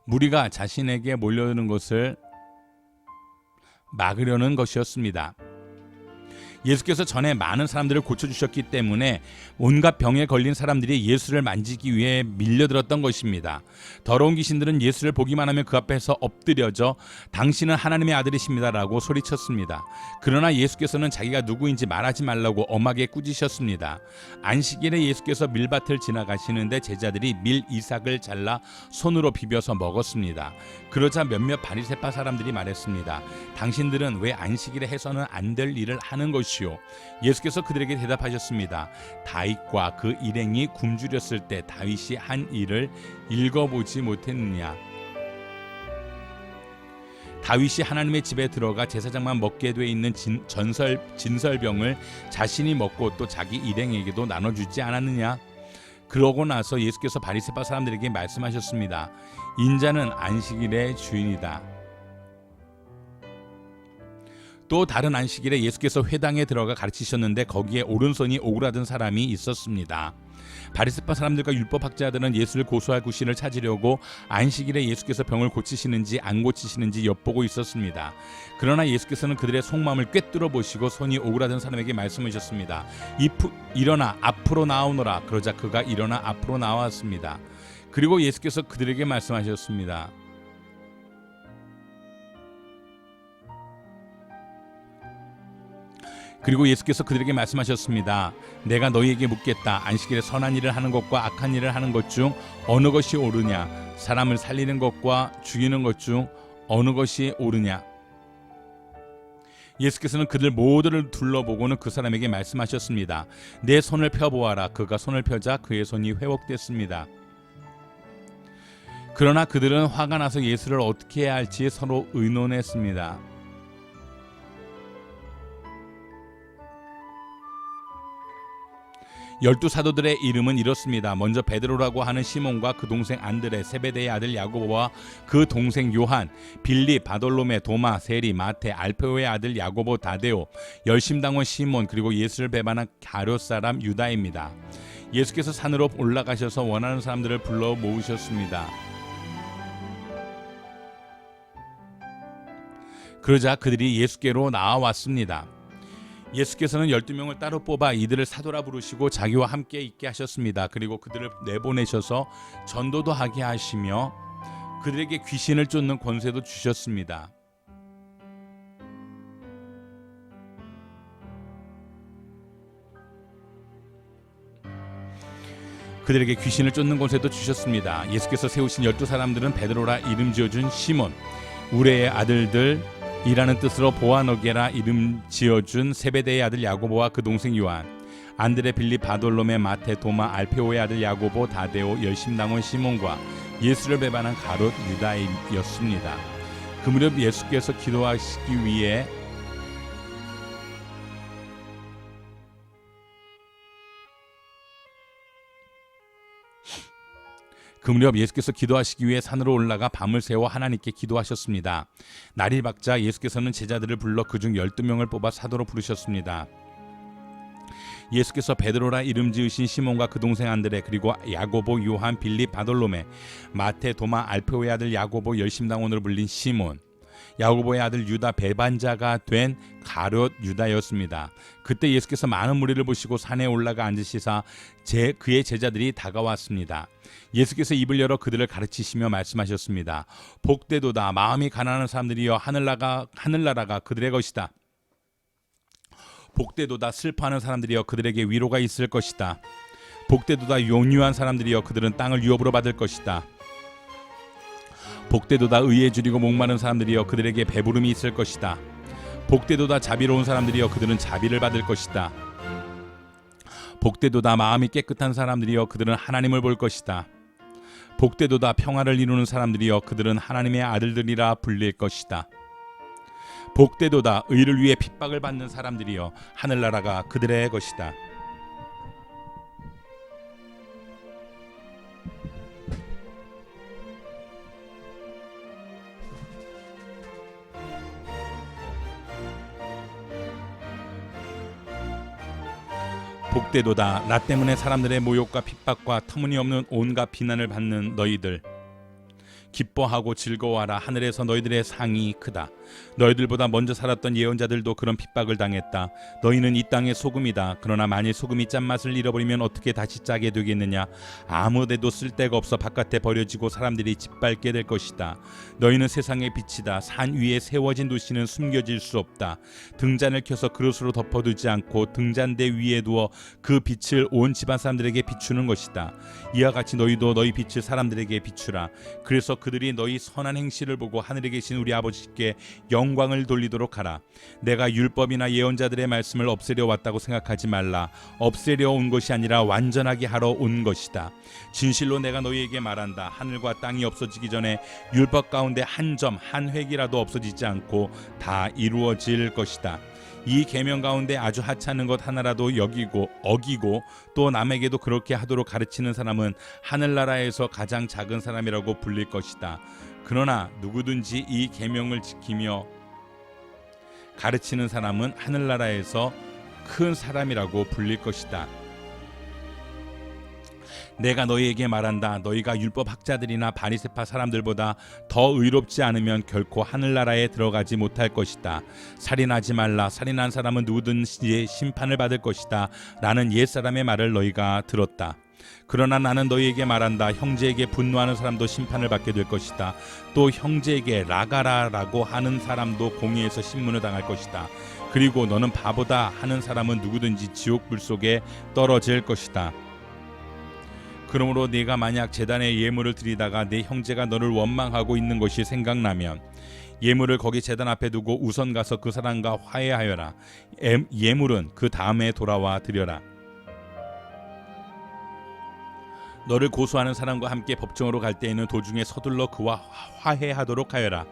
무리가 자신에게 몰려오는 것을 막으려는 것이었습니다. 예수께서 전에 많은 사람들을 고쳐주셨기 때문에 온갖 병에 걸린 사람들이 예수를 만지기 위해 밀려들었던 것입니다. 더러운 귀신들은 예수를 보기만 하면 그 앞에서 엎드려져 당신은 하나님의 아들이십니다라고 소리쳤습니다. 그러나 예수께서는 자기가 누구인지 말하지 말라고 엄하게 꾸짖으셨습니다. 안식일에 예수께서 밀밭을 지나가시는데 제자들이 밀 이삭을 잘라 손으로 비벼서 먹었습니다. 그러자 몇몇 바리새파 사람들이 말했습니다. 당신들은 왜 안식일에 해서는 안 될 일을 하는 것이오? 예수께서 그들에게 대답하셨습니다. 다윗과 그 일행이 굶주렸을 때 다윗이 한 일을 읽어보지 못했느냐? 다윗이 하나님의 집에 들어가 제사장만 먹게 돼 있는 진설병을 자신이 먹고 또 자기 일행에게도 나눠주지 않았느냐? 그러고 나서 예수께서 바리새파 사람들에게 말씀하셨습니다. 인자는 안식일의 주인이다. 또 다른 안식일에 예수께서 회당에 들어가 가르치셨는데 거기에 오른손이 오그라든 사람이 있었습니다. 바리새파 사람들과 율법학자들은 예수를 고소할 구실을 찾으려고 안식일에 예수께서 병을 고치시는지 안 고치시는지 엿보고 있었습니다. 그러나 예수께서는 그들의 속마음을 꿰뚫어 보시고 손이 오그라든 사람에게 말씀하셨습니다. 일어나 앞으로 나오너라. 그러자 그가 일어나 앞으로 나왔습니다. 그리고 예수께서 그들에게 말씀하셨습니다. 그리고 예수께서 그들에게 말씀하셨습니다. 내가 너희에게 묻겠다. 안식일에 선한 일을 하는 것과 악한 일을 하는 것 중 어느 것이 옳으냐? 사람을 살리는 것과 죽이는 것 중 어느 것이 옳으냐? 예수께서는 그들 모두를 둘러보고는 그 사람에게 말씀하셨습니다. 내 손을 펴보아라. 그가 손을 펴자 그의 손이 회복됐습니다. 그러나 그들은 화가 나서 예수를 어떻게 해야 할지 서로 의논했습니다. 열두 사도들의 이름은 이렇습니다. 먼저 베드로라고 하는 시몬과 그 동생 안드레, 세베대의 아들 야고보와 그 동생 요한, 빌립, 바돌로메, 도마, 세리, 마테, 알페오의 아들 야고보, 다데오, 열심당원 시몬, 그리고 예수를 배반한 가룟 사람 유다입니다. 예수께서 산으로 올라가셔서 원하는 사람들을 불러 모으셨습니다. 그러자 그들이 예수께로 나와왔습니다. 예수께서는 12명을 따로 뽑아 이들을 사도라 부르시고 자기와 함께 있게 하셨습니다. 그리고 그들을 내보내셔서 전도도 하게 하시며 그들에게 귀신을 쫓는 권세도 주셨습니다. 그들에게 귀신을 쫓는 권세도 주셨습니다. 예수께서 세우신 12사람들은 베드로라 이름 지어준 시몬, 우레의 아들들 이라는 뜻으로 보아너게라 이름 지어준 세베대의 아들 야고보와 그 동생 요한, 안드레, 빌립, 바돌로메, 마테, 도마, 알페오의 아들 야고보, 다데오, 열심당원 시몬과 예수를 배반한 가룟 유다였습니다. 그 무렵 예수께서 기도하시기 위해 산으로 올라가 밤을 새워 하나님께 기도하셨습니다. 날이 밝자 예수께서는 제자들을 불러 그중 12명을 뽑아 사도로 부르셨습니다. 예수께서 베드로라 이름 지으신 시몬과 그 동생 안드레, 그리고 야고보, 요한, 빌립, 바돌로메, 마테, 도마, 알페오의 아들 야고보, 열심당원으로 불린 시몬, 야고보의 아들 유다, 배반자가 된 가룟 유다였습니다. 그때 예수께서 많은 무리를 보시고 산에 올라가 앉으시사 그의 제자들이 다가왔습니다. 예수께서 입을 열어 그들을 가르치시며 말씀하셨습니다. 복되도다 마음이 가난한 사람들이여 하늘나라가 그들의 것이다. 복되도다 슬퍼하는 사람들이여 그들에게 위로가 있을 것이다. 복되도다 용유한 사람들이여 그들은 땅을 유업으로 받을 것이다. 복되도다 의에 줄이고 목마른 사람들이여 그들에게 배부름이 있을 것이다. 복되도다 자비로운 사람들이여 그들은 자비를 받을 것이다. 복되도다 마음이 깨끗한 사람들이여 그들은 하나님을 볼 것이다. 복되도다 평화를 이루는 사람들이여 그들은 하나님의 아들들이라 불릴 것이다. 복되도다 의를 위해 핍박을 받는 사람들이여 하늘나라가 그들의 것이다. 복되도다 나 때문에 사람들의 모욕과 핍박과 터무니없는 온갖 비난을 받는 너희들, 기뻐하고 즐거워하라. 하늘에서 너희들의 상이 크다. 너희들보다 먼저 살았던 예언자들도 그런 핍박을 당했다. 너희는 이 땅의 소금이다. 그러나 만일 소금이 짠맛을 잃어버리면 어떻게 다시 짜게 되겠느냐. 아무데도 쓸데가 없어 바깥에 버려지고 사람들이 짓밟게 될 것이다. 너희는 세상의 빛이다. 산 위에 세워진 도시는 숨겨질 수 없다. 등잔을 켜서 그릇으로 덮어두지 않고 등잔대 위에 두어 그 빛을 온 집안 사람들에게 비추는 것이다. 이와 같이 너희도 너희 빛을 사람들에게 비추라. 그래서 그들이 너희 선한 행실을 보고 하늘에 계신 우리 아버지께 영광을 돌리도록 하라. 내가 율법이나 예언자들의 말씀을 없애려 왔다고 생각하지 말라. 없애려 온 것이 아니라 완전하게 하러 온 것이다. 진실로 내가 너희에게 말한다. 하늘과 땅이 없어지기 전에 율법 가운데 한 점 한 획이라도 없어지지 않고 다 이루어질 것이다. 이 계명 가운데 아주 하찮은 것 하나라도 어기고 또 남에게도 그렇게 하도록 가르치는 사람은 하늘나라에서 가장 작은 사람이라고 불릴 것이다. 그러나 누구든지 이 계명을 지키며 가르치는 사람은 하늘나라에서 큰 사람이라고 불릴 것이다. 내가 너희에게 말한다. 너희가 율법 학자들이나 바리새파 사람들보다 더 의롭지 않으면 결코 하늘나라에 들어가지 못할 것이다. 살인하지 말라. 살인한 사람은 누구든지 심판을 받을 것이다. 라는 옛사람의 말을 너희가 들었다. 그러나 나는 너희에게 말한다. 형제에게 분노하는 사람도 심판을 받게 될 것이다. 또 형제에게 라가라라고 하는 사람도 공의에서 신문을 당할 것이다. 그리고 너는 바보다 하는 사람은 누구든지 지옥불 속에 떨어질 것이다. 그러므로 네가 만약 제단에 예물을 드리다가 네 형제가 너를 원망하고 있는 것이 생각나면 예물을 거기 제단 앞에 두고 우선 가서 그 사람과 화해하여라. 예물은 그 다음에 돌아와 드려라. 너를 고소하는 사람과 함께 법정으로 갈 때에는 도중에 서둘러 그와 화해하도록 하여라.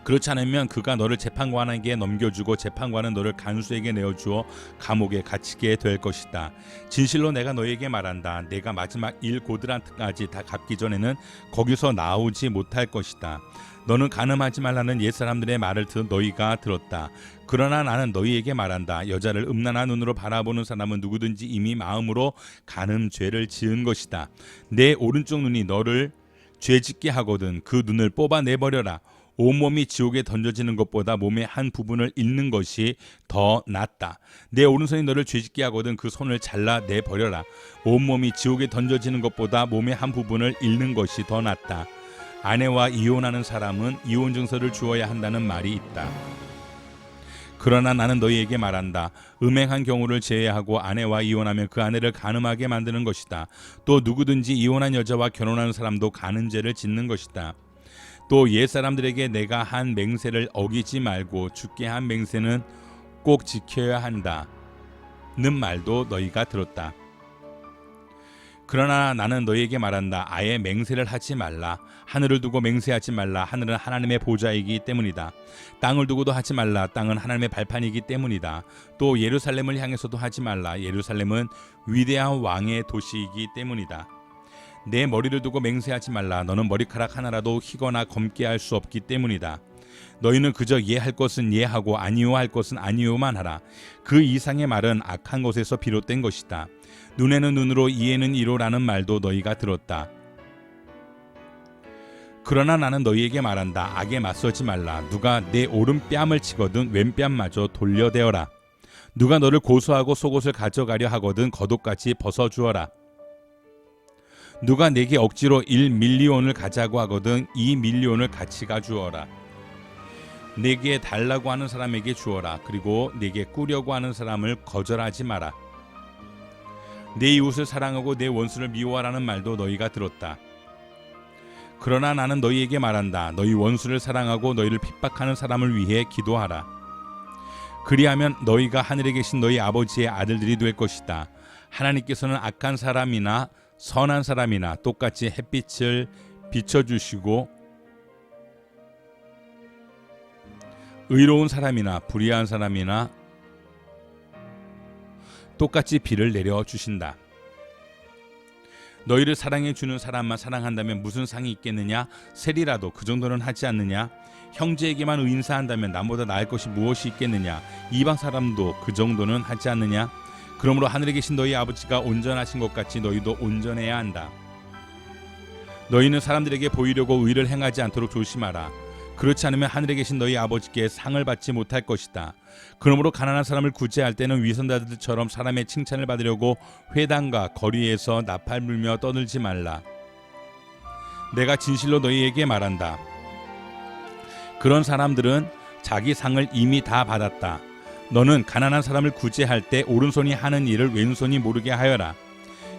그렇지 않으면 그가 너를 재판관에게 넘겨주고 재판관은 너를 간수에게 내어주어 감옥에 갇히게 될 것이다. 진실로 내가 너에게 말한다. 내가 마지막 1고드란트까지 다 갚기 전에는 거기서 나오지 못할 것이다. 너는 간음하지 말라는 옛사람들의 말을 너희가 들었다. 그러나 나는 너희에게 말한다. 여자를 음란한 눈으로 바라보는 사람은 누구든지 이미 마음으로 간음죄를 지은 것이다. 내 오른쪽 눈이 너를 죄짓게 하거든 그 눈을 뽑아내버려라. 온몸이 지옥에 던져지는 것보다 몸의 한 부분을 잃는 것이 더 낫다. 내 오른손이 너를 죄짓게 하거든 그 손을 잘라내버려라. 온몸이 지옥에 던져지는 것보다 몸의 한 부분을 잃는 것이 더 낫다. 아내와 이혼하는 사람은 이혼 증서를 주어야 한다는 말이 있다. 그러나 나는 너희에게 말한다. 음행한 경우를 제외하고 아내와 이혼하면 그 아내를 간음하게 만드는 것이다. 또 누구든지 이혼한 여자와 결혼하는 사람도 간음죄를 짓는 것이다. 또 옛사람들에게 내가 한 맹세를 어기지 말고 죽게 한 맹세는 꼭 지켜야 한다 는 말도 너희가 들었다. 그러나 나는 너희에게 말한다. 아예 맹세를 하지 말라. 하늘을 두고 맹세하지 말라. 하늘은 하나님의 보좌이기 때문이다. 땅을 두고도 하지 말라. 땅은 하나님의 발판이기 때문이다. 또 예루살렘을 향해서도 하지 말라. 예루살렘은 위대한 왕의 도시이기 때문이다. 내 머리를 두고 맹세하지 말라. 너는 머리카락 하나라도 희거나 검게 할 수 없기 때문이다. 너희는 그저 예할 것은 예하고 아니요 할 것은 아니요만 하라. 그 이상의 말은 악한 것에서 비롯된 것이다. 눈에는 눈으로 이에는 이로라는 말도 너희가 들었다. 그러나 나는 너희에게 말한다. 악에 맞서지 말라. 누가 내 오른뺨을 치거든 왼뺨마저 돌려대어라. 누가 너를 고소하고 속옷을 가져가려 하거든 겉옷까지 벗어주어라. 누가 내게 억지로 1밀리온을 가자고 하거든 2밀리온을 같이 가주어라. 내게 달라고 하는 사람에게 주어라. 그리고 내게 꾸려고 하는 사람을 거절하지 마라. 내 이웃을 사랑하고 내 원수를 미워하라는 말도 너희가 들었다. 그러나 나는 너희에게 말한다. 너희 원수를 사랑하고 너희를 핍박하는 사람을 위해 기도하라. 그리하면 너희가 하늘에 계신 너희 아버지의 아들들이 될 것이다. 하나님께서는 악한 사람이나 선한 사람이나 똑같이 햇빛을 비춰주시고 의로운 사람이나 불의한 사람이나 똑같이 비를 내려주신다. 너희를 사랑해 주는 사람만 사랑한다면 무슨 상이 있겠느냐? 세리라도 그 정도는 하지 않느냐? 형제에게만 의인사한다면 남보다 나을 것이 무엇이 있겠느냐? 이방 사람도 그 정도는 하지 않느냐? 그러므로 하늘에 계신 너희 아버지가 온전하신 것 같이 너희도 온전해야 한다. 너희는 사람들에게 보이려고 의를 행하지 않도록 조심하라. 그렇지 않으면 하늘에 계신 너희 아버지께 상을 받지 못할 것이다. 그러므로 가난한 사람을 구제할 때는 위선자들처럼 사람의 칭찬을 받으려고 회당과 거리에서 나팔 불며 떠들지 말라. 내가 진실로 너희에게 말한다. 그런 사람들은 자기 상을 이미 다 받았다. 너는 가난한 사람을 구제할 때 오른손이 하는 일을 왼손이 모르게 하여라.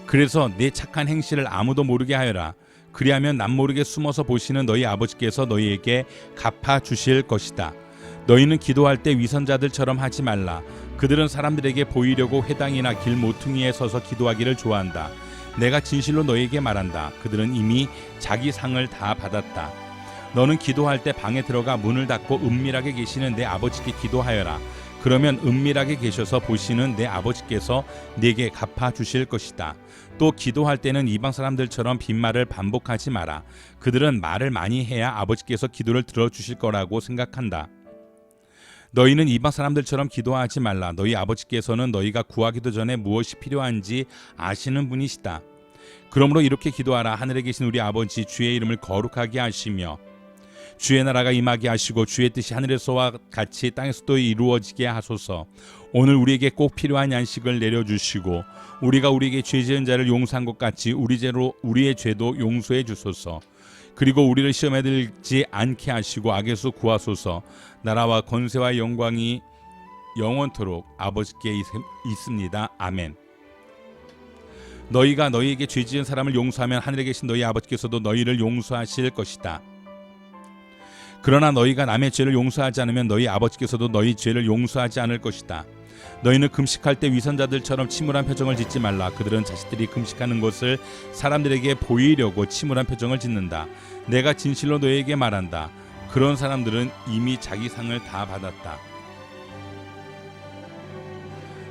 그래서 내 착한 행실을 아무도 모르게 하여라. 그리하면 남모르게 숨어서 보시는 너희 아버지께서 너희에게 갚아주실 것이다. 너희는 기도할 때 위선자들처럼 하지 말라. 그들은 사람들에게 보이려고 회당이나 길 모퉁이에 서서 기도하기를 좋아한다. 내가 진실로 너희에게 말한다. 그들은 이미 자기 상을 다 받았다. 너는 기도할 때 방에 들어가 문을 닫고 은밀하게 계시는 내 아버지께 기도하여라. 그러면 은밀하게 계셔서 보시는 내 아버지께서 네게 갚아주실 것이다. 또 기도할 때는 이방 사람들처럼 빈말을 반복하지 마라. 그들은 말을 많이 해야 아버지께서 기도를 들어주실 거라고 생각한다. 너희는 이방 사람들처럼 기도하지 말라. 너희 아버지께서는 너희가 구하기도 전에 무엇이 필요한지 아시는 분이시다. 그러므로 이렇게 기도하라. 하늘에 계신 우리 아버지, 주의 이름을 거룩하게 하시며 주의 나라가 임하게 하시고 주의 뜻이 하늘에서와 같이 땅에서도 이루어지게 하소서. 오늘 우리에게 꼭 필요한 양식을 내려주시고 우리가 우리에게 죄 지은 자를 용서한 것 같이 우리의 죄도 용서해 주소서. 그리고 우리를 시험에 들지 않게 하시고 악에서 구하소서. 나라와 권세와 영광이 영원토록 아버지께 있습니다. 아멘. 너희가 너희에게 죄 지은 사람을 용서하면 하늘에 계신 너희 아버지께서도 너희를 용서하실 것이다. 그러나 너희가 남의 죄를 용서하지 않으면 너희 아버지께서도 너희 죄를 용서하지 않을 것이다. 너희는 금식할 때 위선자들처럼 침울한 표정을 짓지 말라. 그들은 자신들이 금식하는 것을 사람들에게 보이려고 침울한 표정을 짓는다. 내가 진실로 너희에게 말한다. 그런 사람들은 이미 자기 상을 다 받았다.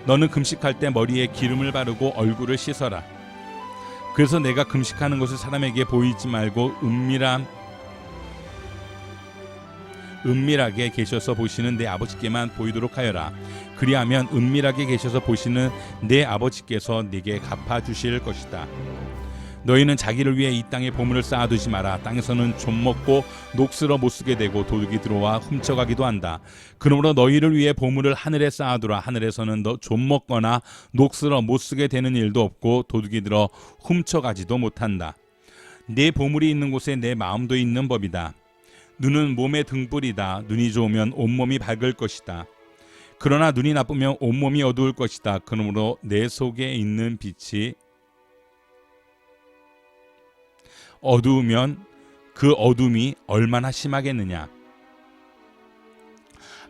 너는 금식할 때 머리에 기름을 바르고 얼굴을 씻어라. 그래서 내가 금식하는 것을 사람에게 보이지 말고 은밀하게 계셔서 보시는 내 아버지께만 보이도록 하여라. 그리하면 은밀하게 계셔서 보시는 내 아버지께서 네게 갚아주실 것이다. 너희는 자기를 위해 이 땅에 보물을 쌓아두지 마라. 땅에서는 좀 먹고 녹슬어 못쓰게 되고 도둑이 들어와 훔쳐가기도 한다. 그러므로 너희를 위해 보물을 하늘에 쌓아두라. 하늘에서는 좀 먹거나 녹슬어 못쓰게 되는 일도 없고 도둑이 들어 훔쳐가지도 못한다. 내 보물이 있는 곳에 내 마음도 있는 법이다. 눈은 몸의 등불이다. 눈이 좋으면 온몸이 밝을 것이다. 그러나 눈이 나쁘면 온몸이 어두울 것이다. 그러므로 내 속에 있는 빛이 어두우면 그 어둠이 얼마나 심하겠느냐.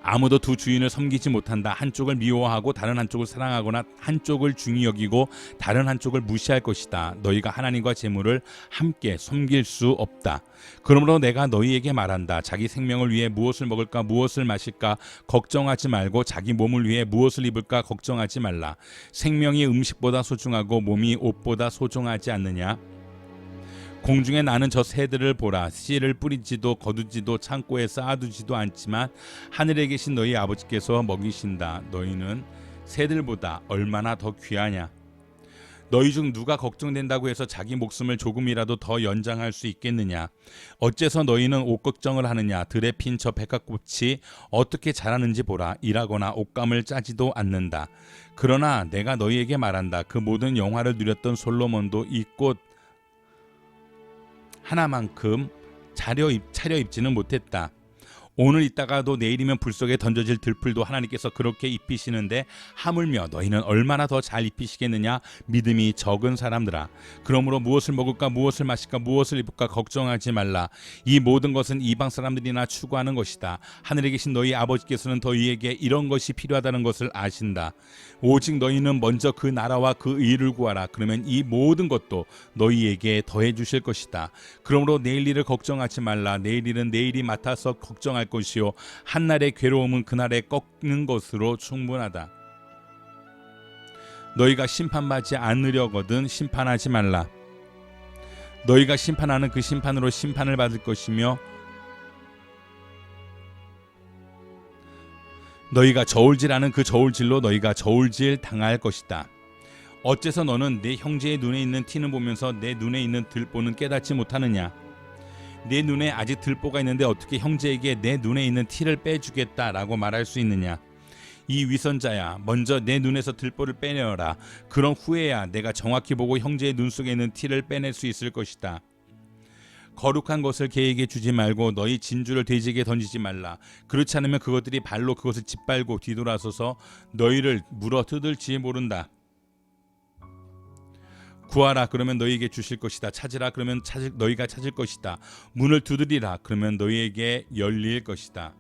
아무도 두 주인을 섬기지 못한다. 한쪽을 미워하고 다른 한쪽을 사랑하거나 한쪽을 중히 여기고 다른 한쪽을 무시할 것이다. 너희가 하나님과 재물을 함께 섬길 수 없다. 그러므로 내가 너희에게 말한다. 자기 생명을 위해 무엇을 먹을까 무엇을 마실까 걱정하지 말고 자기 몸을 위해 무엇을 입을까 걱정하지 말라. 생명이 음식보다 소중하고 몸이 옷보다 소중하지 않느냐. 공중에 나는 저 새들을 보라. 씨를 뿌리지도 거두지도 창고에 쌓아두지도 않지만 하늘에 계신 너희 아버지께서 먹이신다. 너희는 새들보다 얼마나 더 귀하냐. 너희 중 누가 걱정된다고 해서 자기 목숨을 조금이라도 더 연장할 수 있겠느냐. 어째서 너희는 옷 걱정을 하느냐. 들에 핀 저 백합꽃이 어떻게 자라는지 보라. 일하거나 옷감을 짜지도 않는다. 그러나 내가 너희에게 말한다. 그 모든 영화를 누렸던 솔로몬도 이 꽃 하나만큼 차려입지는 못했다. 오늘 있다가도 내일이면 불 속에 던져질 들풀도 하나님께서 그렇게 입히시는데 하물며 너희는 얼마나 더 잘 입히시겠느냐. 믿음이 적은 사람들아. 그러므로 무엇을 먹을까 무엇을 마실까 무엇을 입을까 걱정하지 말라. 이 모든 것은 이방 사람들이나 추구하는 것이다. 하늘에 계신 너희 아버지께서는 너희에게 이런 것이 필요하다는 것을 아신다. 오직 너희는 먼저 그 나라와 그 의를 구하라. 그러면 이 모든 것도 너희에게 더해 주실 것이다. 그러므로 내일 일을 걱정하지 말라. 내일 일은 내일이 맡아서 걱정할 것이요 한날의 괴로움은 그날에 꺾는 것으로 충분하다. 너희가 심판받지 않으려거든 심판하지 말라. 너희가 심판하는 그 심판으로 심판을 받을 것이며 너희가 저울질하는 그 저울질로 너희가 저울질 당할 것이다. 어째서 너는 내 형제의 눈에 있는 티는 보면서 내 눈에 있는 들보는 깨닫지 못하느냐. 내 눈에 아직 들보가 있는데 어떻게 형제에게 내 눈에 있는 티를 빼주겠다라고 말할 수 있느냐. 이 위선자야, 먼저 내 눈에서 들보를 빼내어라. 그런 후에야 내가 정확히 보고 형제의 눈 속에 있는 티를 빼낼 수 있을 것이다. 거룩한 것을 개에게 주지 말고 너희 진주를 돼지에게 던지지 말라. 그렇지 않으면 그것들이 발로 그것을 짓밟고 뒤돌아서서 너희를 물어 뜯을지 모른다. 구하라. 그러면 너희에게 주실 것이다. 찾으라. 그러면 너희가 찾을 것이다. 문을 두드리라. 그러면 너희에게 열릴 것이다.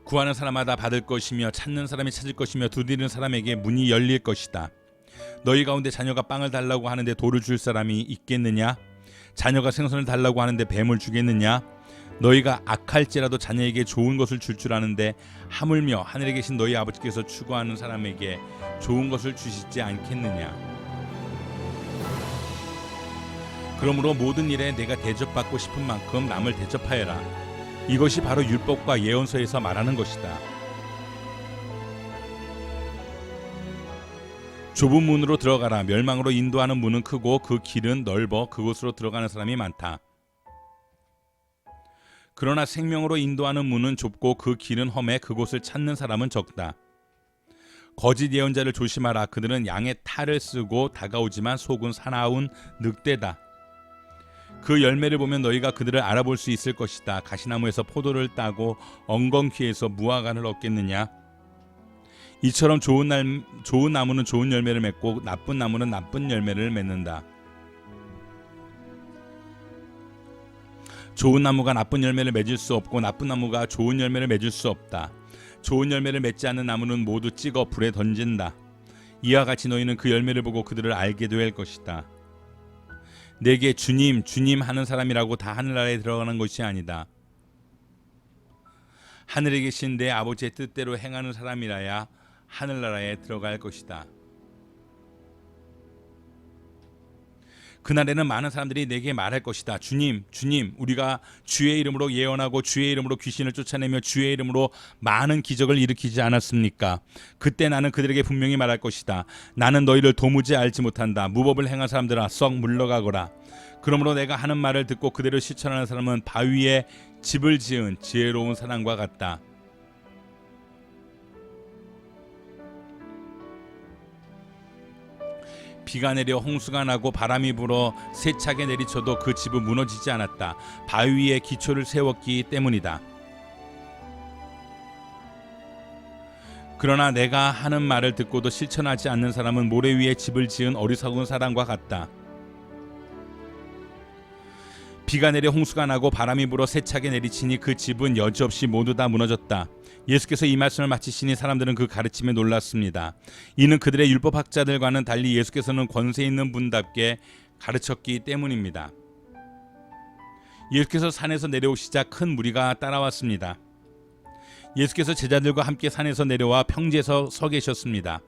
구하는 사람마다 받을 것이며 찾는 사람이 찾을 것이며 두드리는 사람에게 문이 열릴 것이다. 너희 가운데 자녀가 빵을 달라고 하는데 돌을 줄 사람이 있겠느냐? 자녀가 생선을 달라고 하는데 뱀을 주겠느냐? 너희가 악할지라도 자녀에게 좋은 것을 줄 아는데 하물며 하늘에 계신 너희 아버지께서 추구하는 사람에게 좋은 것을 주시지 않겠느냐. 그러므로 모든 일에 내가 대접받고 싶은 만큼 남을 대접하여라. 이것이 바로 율법과 예언서에서 말하는 것이다. 좁은 문으로 들어가라. 멸망으로 인도하는 문은 크고 그 길은 넓어 그곳으로 들어가는 사람이 많다. 그러나 생명으로 인도하는 문은 좁고 그 길은 험해 그곳을 찾는 사람은 적다. 거짓 예언자를 조심하라. 그들은 양의 탈을 쓰고 다가오지만 속은 사나운 늑대다. 그 열매를 보면 너희가 그들을 알아볼 수 있을 것이다. 가시나무에서 포도를 따고 엉겅퀴에서 무화과를 얻겠느냐? 이처럼 좋은 나무는 좋은 열매를 맺고 나쁜 나무는 나쁜 열매를 맺는다. 좋은 나무가 나쁜 열매를 맺을 수 없고 나쁜 나무가 좋은 열매를 맺을 수 없다. 좋은 열매를 맺지 않는 나무는 모두 찍어 불에 던진다. 이와 같이 너희는 그 열매를 보고 그들을 알게 될 것이다. 내게 주님, 주님 하는 사람이라고 다 하늘나라에 들어가는 것이 아니다. 하늘에 계신 내 아버지의 뜻대로 행하는 사람이라야 하늘나라에 들어갈 것이다. 그날에는 많은 사람들이 내게 말할 것이다. 주님, 주님, 우리가 주의 이름으로 예언하고 주의 이름으로 귀신을 쫓아내며 주의 이름으로 많은 기적을 일으키지 않았습니까? 그때 나는 그들에게 분명히 말할 것이다. 나는 너희를 도무지 알지 못한다. 무법을 행한 사람들아, 썩 물러가거라. 그러므로 내가 하는 말을 듣고 그대로 실천하는 사람은 바위에 집을 지은 지혜로운 사람과 같다. 비가 내려 홍수가 나고 바람이 불어 세차게 내리쳐도 그 집은 무너지지 않았다. 바위 위에 기초를 세웠기 때문이다. 그러나 내가 하는 말을 듣고도 실천하지 않는 사람은 모래 위에 집을 지은 어리석은 사람과 같다. 비가 내려 홍수가 나고 바람이 불어 세차게 내리치니 그 집은 여지없이 모두 다 무너졌다. 예수께서 이 말씀을 마치시니 사람들은 그 가르침에 놀랐습니다. 이는 그들의 율법학자들과는 달리 예수께서는 권세 있는 분답게 가르쳤기 때문입니다. 예수께서 산에서 내려오시자 큰 무리가 따라왔습니다. 예수께서 제자들과 함께 산에서 내려와 평지에서 서 계셨습니다.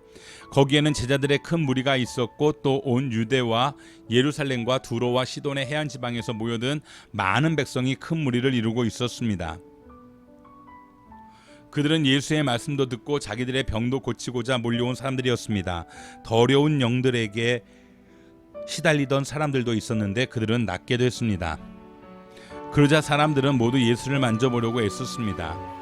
거기에는 제자들의 큰 무리가 있었고 또 온 유대와 예루살렘과 두로와 시돈의 해안 지방에서 모여든 많은 백성이 큰 무리를 이루고 있었습니다. 그들은 예수의 말씀도 듣고 자기들의 병도 고치고자 몰려온 사람들이었습니다. 더러운 영들에게 시달리던 사람들도 있었는데 그들은 낫게 됐습니다. 그러자 사람들은 모두 예수를 만져보려고 애썼습니다.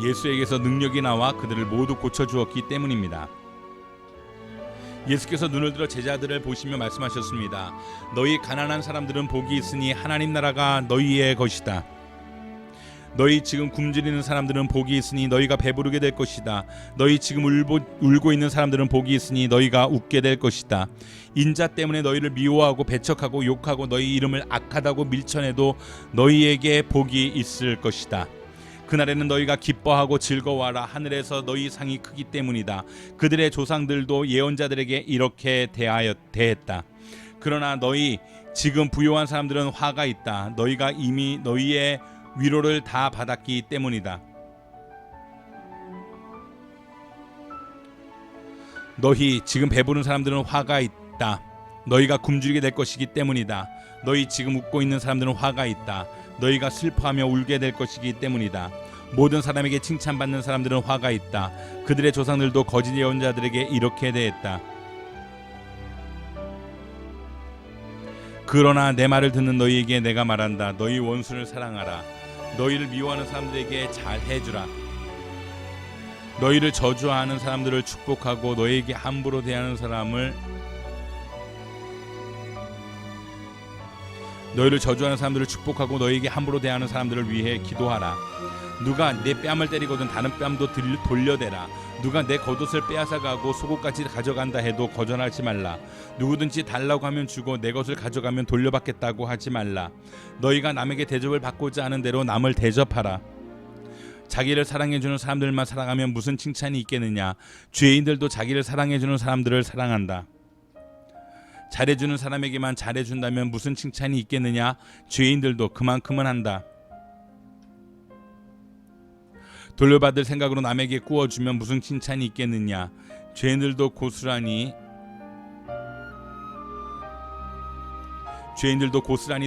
예수에게서 능력이 나와 그들을 모두 고쳐주었기 때문입니다. 예수께서 눈을 들어 제자들을 보시며 말씀하셨습니다. 너희 가난한 사람들은 복이 있으니 하나님 나라가 너희의 것이다. 너희 지금 굶주리는 사람들은 복이 있으니 너희가 배부르게 될 것이다. 너희 지금 울고 있는 사람들은 복이 있으니 너희가 웃게 될 것이다. 인자 때문에 너희를 미워하고 배척하고 욕하고 너희 이름을 악하다고 밀쳐내도 너희에게 복이 있을 것이다. 그날에는 너희가 기뻐하고 즐거워하라. 하늘에서 너희 상이 크기 때문이다. 그들의 조상들도 예언자들에게 이렇게 대했다. 그러나 너희 지금 부요한 사람들은 화가 있다. 너희가 이미 너희의 위로를 다 받았기 때문이다. 너희 지금 배부른 사람들은 화가 있다. 너희가 굶주리게 될 것이기 때문이다. 너희 지금 웃고 있는 사람들은 화가 있다. 너희가 슬퍼하며 울게 될 것이기 때문이다. 모든 사람에게 칭찬받는 사람들은 화가 있다. 그들의 조상들도 거짓 예언자들에게 이렇게 대했다. 그러나 내 말을 듣는 너희에게 내가 말한다. 너희 원수를 사랑하라. 너희를 미워하는 사람들에게 잘해주라. 너희를 저주하는 사람들을 축복하고 너희에게 함부로 대하는 사람을 너희를 저주하는 사람들을 축복하고 너희에게 함부로 대하는 사람들을 위해 기도하라. 누가 내 뺨을 때리거든 다른 뺨도 돌려대라. 누가 내 겉옷을 빼앗아가고 속옷까지 가져간다 해도 거절하지 말라. 누구든지 달라고 하면 주고 내 것을 가져가면 돌려받겠다고 하지 말라. 너희가 남에게 대접을 받고자 하는 대로 남을 대접하라. 자기를 사랑해주는 사람들만 사랑하면 무슨 칭찬이 있겠느냐. 죄인들도 자기를 사랑해주는 사람들을 사랑한다. 잘해주는 사람에게만 잘해준다면 무슨 칭찬이 있겠느냐. 죄인들도 그만큼은 한다. 돌려받을 생각으로 남에게 꾸어주면 무슨 칭찬이 있겠느냐. 죄인들도 고스란히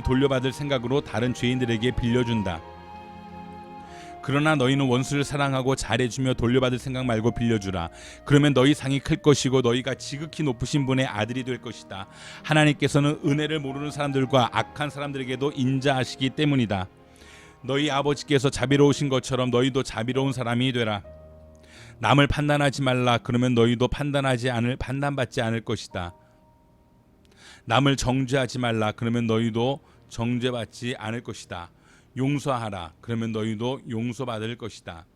돌려받을 생각으로 다른 죄인들에게 빌려준다. 그러나 너희는 원수를 사랑하고 잘해주며 돌려받을 생각 말고 빌려주라. 그러면 너희 상이 클 것이고 너희가 지극히 높으신 분의 아들이 될 것이다. 하나님께서는 은혜를 모르는 사람들과 악한 사람들에게도 인자하시기 때문이다. 너희 아버지께서 자비로우신 것처럼 너희도 자비로운 사람이 되라. 남을 판단하지 말라. 그러면 너희도 판단받지 않을 것이다. 남을 정죄하지 말라. 그러면 너희도 정죄받지 않을 것이다. 용서하라. 그러면 너희도 용서받을 것이다.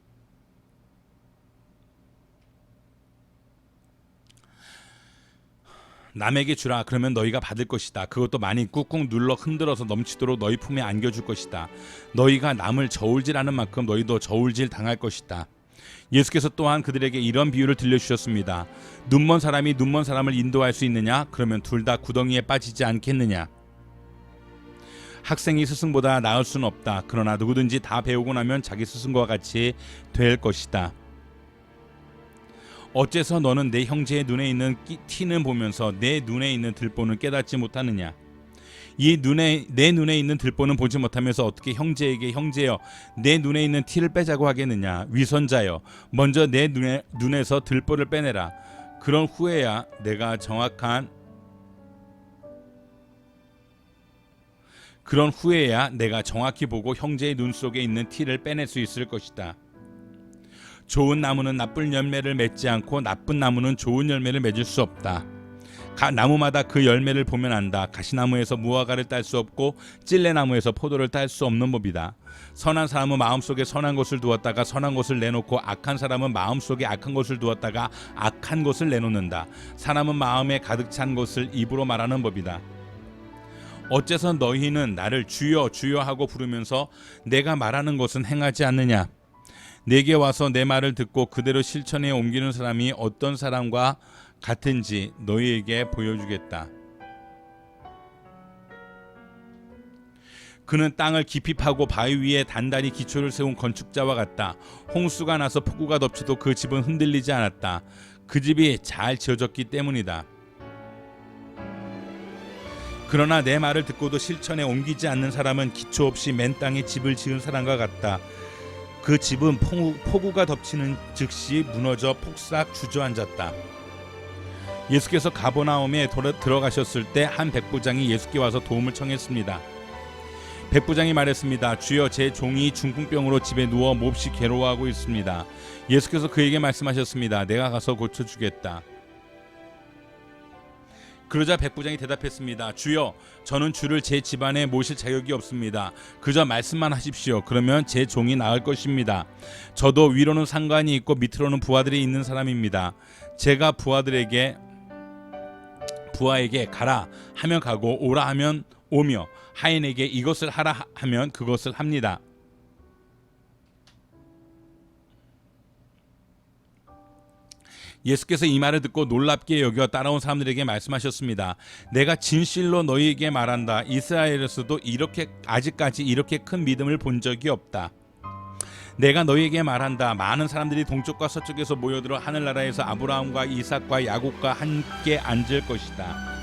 남에게 주라. 그러면 너희가 받을 것이다. 그것도 많이 꾹꾹 눌러 흔들어서 넘치도록 너희 품에 안겨줄 것이다. 너희가 남을 저울질하는 만큼 너희도 저울질 당할 것이다. 예수께서 또한 그들에게 이런 비유를 들려주셨습니다. 눈먼 사람이 눈먼 사람을 인도할 수 있느냐? 그러면 둘 다 구덩이에 빠지지 않겠느냐? 학생이 스승보다 나을 수는 없다. 그러나 누구든지 다 배우고 나면 자기 스승과 같이 될 것이다. 어째서 너는 내 형제의 눈에 있는 티는 보면서 내 눈에 있는 들보는 깨닫지 못하느냐? 내 눈에 있는 들보는 보지 못하면서 어떻게 형제에게 형제여 내 눈에 있는 티를 빼자고 하겠느냐? 위선자여 먼저 내 눈에서 들보를 빼내라. 그런 후에야 내가 정확히 보고 형제의 눈 속에 있는 티를 빼낼 수 있을 것이다. 좋은 나무는 나쁜 열매를 맺지 않고 나쁜 나무는 좋은 열매를 맺을 수 없다. 나무마다 그 열매를 보면 안다. 가시나무에서 무화과를 딸 수 없고 찔레나무에서 포도를 딸 수 없는 법이다. 선한 사람은 마음속에 선한 것을 두었다가 선한 것을 내놓고 악한 사람은 마음속에 악한 것을 두었다가 악한 것을 내놓는다. 사람은 마음에 가득 찬 것을 입으로 말하는 법이다. 어째서 너희는 나를 주여 주여 하고 부르면서 내가 말하는 것은 행하지 않느냐? 내게 와서 내 말을 듣고 그대로 실천에 옮기는 사람이 어떤 사람과 같은지 너희에게 보여주겠다. 그는 땅을 깊이 파고 바위 위에 단단히 기초를 세운 건축자와 같다. 홍수가 나서 폭우가 덮쳐도 그 집은 흔들리지 않았다. 그 집이 잘 지어졌기 때문이다. 그러나 내 말을 듣고도 실천에 옮기지 않는 사람은 기초 없이 맨 땅에 집을 지은 사람과 같다. 그 집은 폭우가 덮치는 즉시 무너져 폭삭 주저앉았다. 예수께서 가버나움에 들어가셨을 때 한 백부장이 예수께 와서 도움을 청했습니다. 백부장이 말했습니다. 주여, 제 종이 중풍병으로 집에 누워 몹시 괴로워하고 있습니다. 예수께서 그에게 말씀하셨습니다. 내가 가서 고쳐주겠다. 그러자 백부장이 대답했습니다. 주여, 저는 주를 제 집안에 모실 자격이 없습니다. 그저 말씀만 하십시오. 그러면 제 종이 나을 것입니다. 저도 위로는 상관이 있고 밑으로는 부하들이 있는 사람입니다. 제가 부하에게 가라 하면 가고 오라 하면 오며 하인에게 이것을 하라 하면 그것을 합니다. 예수께서 이 말을 듣고 놀랍게 여겨 따라온 사람들에게 말씀하셨습니다. 내가 진실로 너희에게 말한다. 이스라엘에서도 아직까지 이렇게 큰 믿음을 본 적이 없다. 내가 너희에게 말한다. 많은 사람들이 동쪽과 서쪽에서 모여들어 하늘나라에서 아브라함과 이삭과 야곱과 함께 앉을 것이다.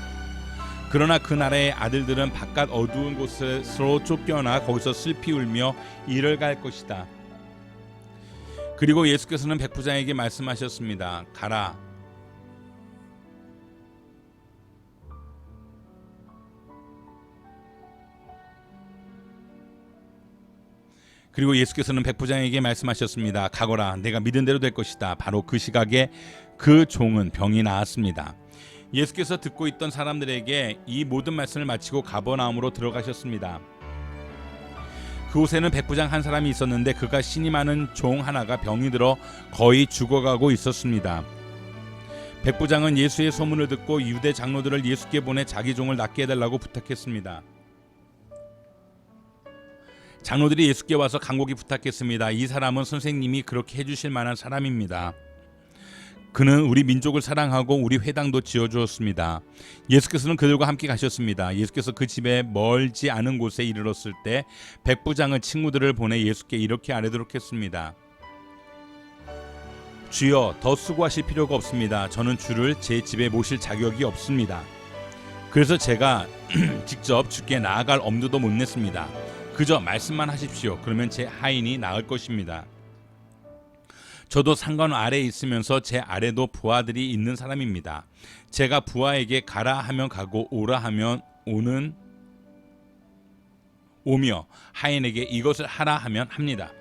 그러나 그 나라의 아들들은 바깥 어두운 곳으로 쫓겨나 거기서 슬피 울며 이를 갈 것이다. 그리고 예수께서는 백부장에게 말씀하셨습니다. 가라. 그리고 예수께서는 백부장에게 말씀하셨습니다. 가거라. 내가 믿은 대로 될 것이다. 바로 그 시각에 그 종은 병이 나았습니다. 예수께서 듣고 있던 사람들에게 이 모든 말씀을 마치고 가버나움으로 들어가셨습니다. 그곳에는 백부장 한 사람이 있었는데 그가 신이 많은 종 하나가 병이 들어 거의 죽어가고 있었습니다. 백부장은 예수의 소문을 듣고 유대 장로들을 예수께 보내 자기 종을 낫게 해달라고 부탁했습니다. 장로들이 예수께 와서 간곡히 부탁했습니다. 이 사람은 선생님이 그렇게 해주실 만한 사람입니다. 그는 우리 민족을 사랑하고 우리 회당도 지어주었습니다. 예수께서는 그들과 함께 가셨습니다. 예수께서 그 집에 멀지 않은 곳에 이르렀을 때 백부장은 친구들을 보내 예수께 이렇게 아뢰도록 했습니다. 주여, 더 수고하실 필요가 없습니다. 저는 주를 제 집에 모실 자격이 없습니다. 그래서 제가 직접 주께 나아갈 엄두도 못 냈습니다. 그저 말씀만 하십시오. 그러면 제 하인이 나을 것입니다. 저도 상관 아래에 있으면서 제 아래도 부하들이 있는 사람입니다. 제가 부하에게 가라 하면 가고 오라 하면 오며 하인에게 이것을 하라 하면 합니다.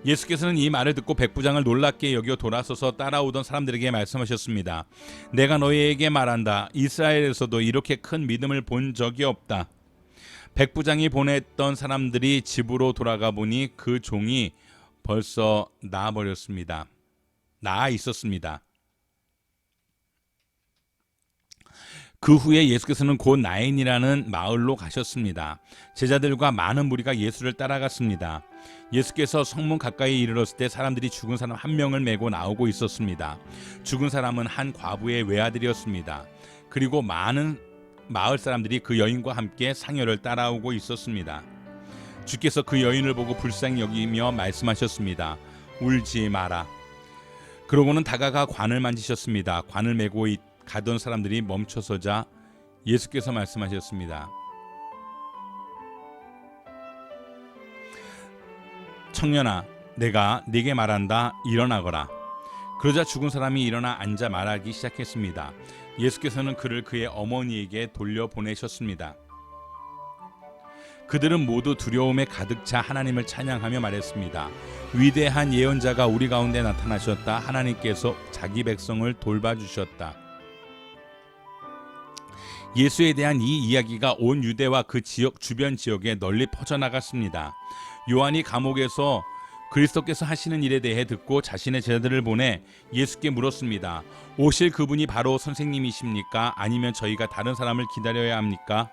예수께서는 이 말을 듣고 백부장을 놀랍게 여겨 돌아서서 따라오던 사람들에게 말씀하셨습니다. 내가 너희에게 말한다. 이스라엘에서도 이렇게 큰 믿음을 본 적이 없다. 백부장이 보냈던 사람들이 집으로 돌아가 보니 그 종이 벌써 나아 있었습니다. 그 후에 예수께서는 곧 나인이라는 마을로 가셨습니다. 제자들과 많은 무리가 예수를 따라갔습니다. 예수께서 성문 가까이 이르렀을 때 사람들이 죽은 사람 한 명을 메고 나오고 있었습니다. 죽은 사람은 한 과부의 외아들이었습니다. 그리고 많은 마을 사람들이 그 여인과 함께 상여를 따라오고 있었습니다. 주께서 그 여인을 보고 불쌍히 여기며 말씀하셨습니다. 울지 마라. 그러고는 다가가 관을 만지셨습니다. 관을 메고 가던 사람들이 멈춰서자 예수께서 말씀하셨습니다. 청년아, 내가 네게 말한다. 일어나거라. 그러자 죽은 사람이 일어나 앉아 말하기 시작했습니다. 예수께서는 그를 그의 어머니에게 돌려보내셨습니다. 그들은 모두 두려움에 가득 차 하나님을 찬양하며 말했습니다. 위대한 예언자가 우리 가운데 나타나셨다. 하나님께서 자기 백성을 돌봐주셨다. 예수에 대한 이 이야기가 온 유대와 그 지역 주변 지역에 널리 퍼져나갔습니다. 요한이 감옥에서 그리스도께서 하시는 일에 대해 듣고 자신의 제자들을 보내 예수께 물었습니다. 오실 그분이 바로 선생님이십니까? 아니면 저희가 다른 사람을 기다려야 합니까?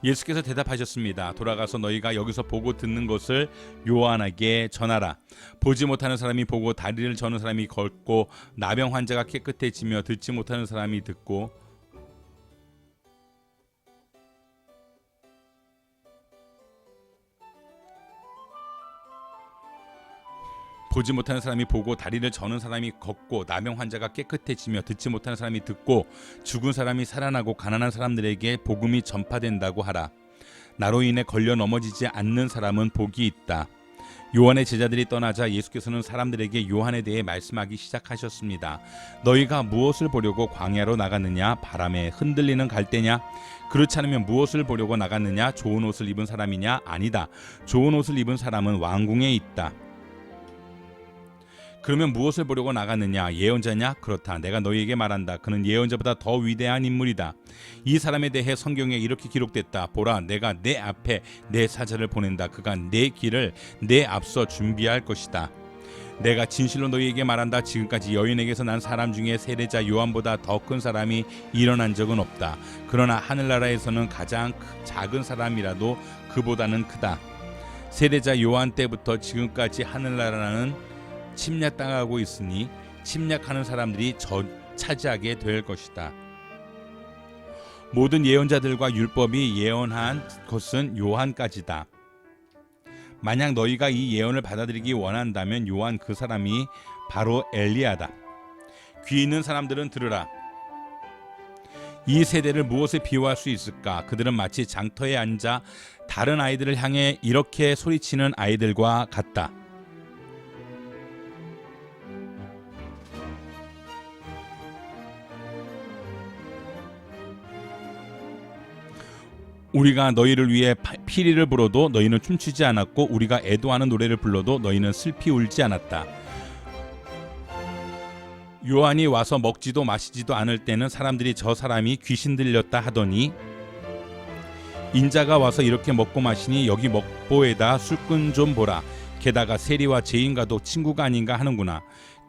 예수께서 대답하셨습니다. 돌아가서 너희가 여기서 보고 듣는 것을 요한에게 전하라. 보지 못하는 사람이 보고 다리를 저는 사람이 걷고 나병 환자가 깨끗해지며 듣지 못하는 사람이 듣고 보지 못하는 사람이 보고 다리를 저는 사람이 걷고 나병 환자가 깨끗해지며 듣지 못하는 사람이 듣고 죽은 사람이 살아나고 가난한 사람들에게 복음이 전파된다고 하라. 나로 인해 걸려 넘어지지 않는 사람은 복이 있다. 요한의 제자들이 떠나자 예수께서는 사람들에게 요한에 대해 말씀하기 시작하셨습니다. 너희가 무엇을 보려고 광야로 나갔느냐? 바람에 흔들리는 갈대냐? 그렇지 않으면 무엇을 보려고 나갔느냐? 좋은 옷을 입은 사람이냐? 아니다. 좋은 옷을 입은 사람은 왕궁에 있다. 그러면 무엇을 보려고 나갔느냐? 예언자냐? 그렇다. 내가 너희에게 말한다. 그는 예언자보다 더 위대한 인물이다. 이 사람에 대해 성경에 이렇게 기록됐다. 보라, 내가 내 앞에 내 사자를 보낸다. 그가 내 길을 내 앞서 준비할 것이다. 내가 진실로 너희에게 말한다. 지금까지 여인에게서 난 사람 중에 세례자 요한보다 더 큰 사람이 일어난 적은 없다. 그러나 하늘나라에서는 가장 작은 사람이라도 그보다는 크다. 세례자 요한 때부터 지금까지 하늘나라는 침략당하고 있으니 침략하는 사람들이 차지하게 될 것이다. 모든 예언자들과 율법이 예언한 것은 요한까지다. 만약 너희가 이 예언을 받아들이기 원한다면 요한 그 사람이 바로 엘리야다. 귀 있는 사람들은 들으라. 이 세대를 무엇에 비유할 수 있을까? 그들은 마치 장터에 앉아 다른 아이들을 향해 이렇게 소리치는 아이들과 같다. 우리가 너희를 위해 피리를 불어도 너희는 춤추지 않았고 우리가 애도하는 노래를 불러도 너희는 슬피 울지 않았다. 요한이 와서 먹지도 마시지도 않을 때는 사람들이 저 사람이 귀신 들렸다 하더니 인자가 와서 이렇게 먹고 마시니 여기 먹보에다 술꾼 좀 보라. 게다가 세리와 죄인과도 친구가 아닌가 하는구나.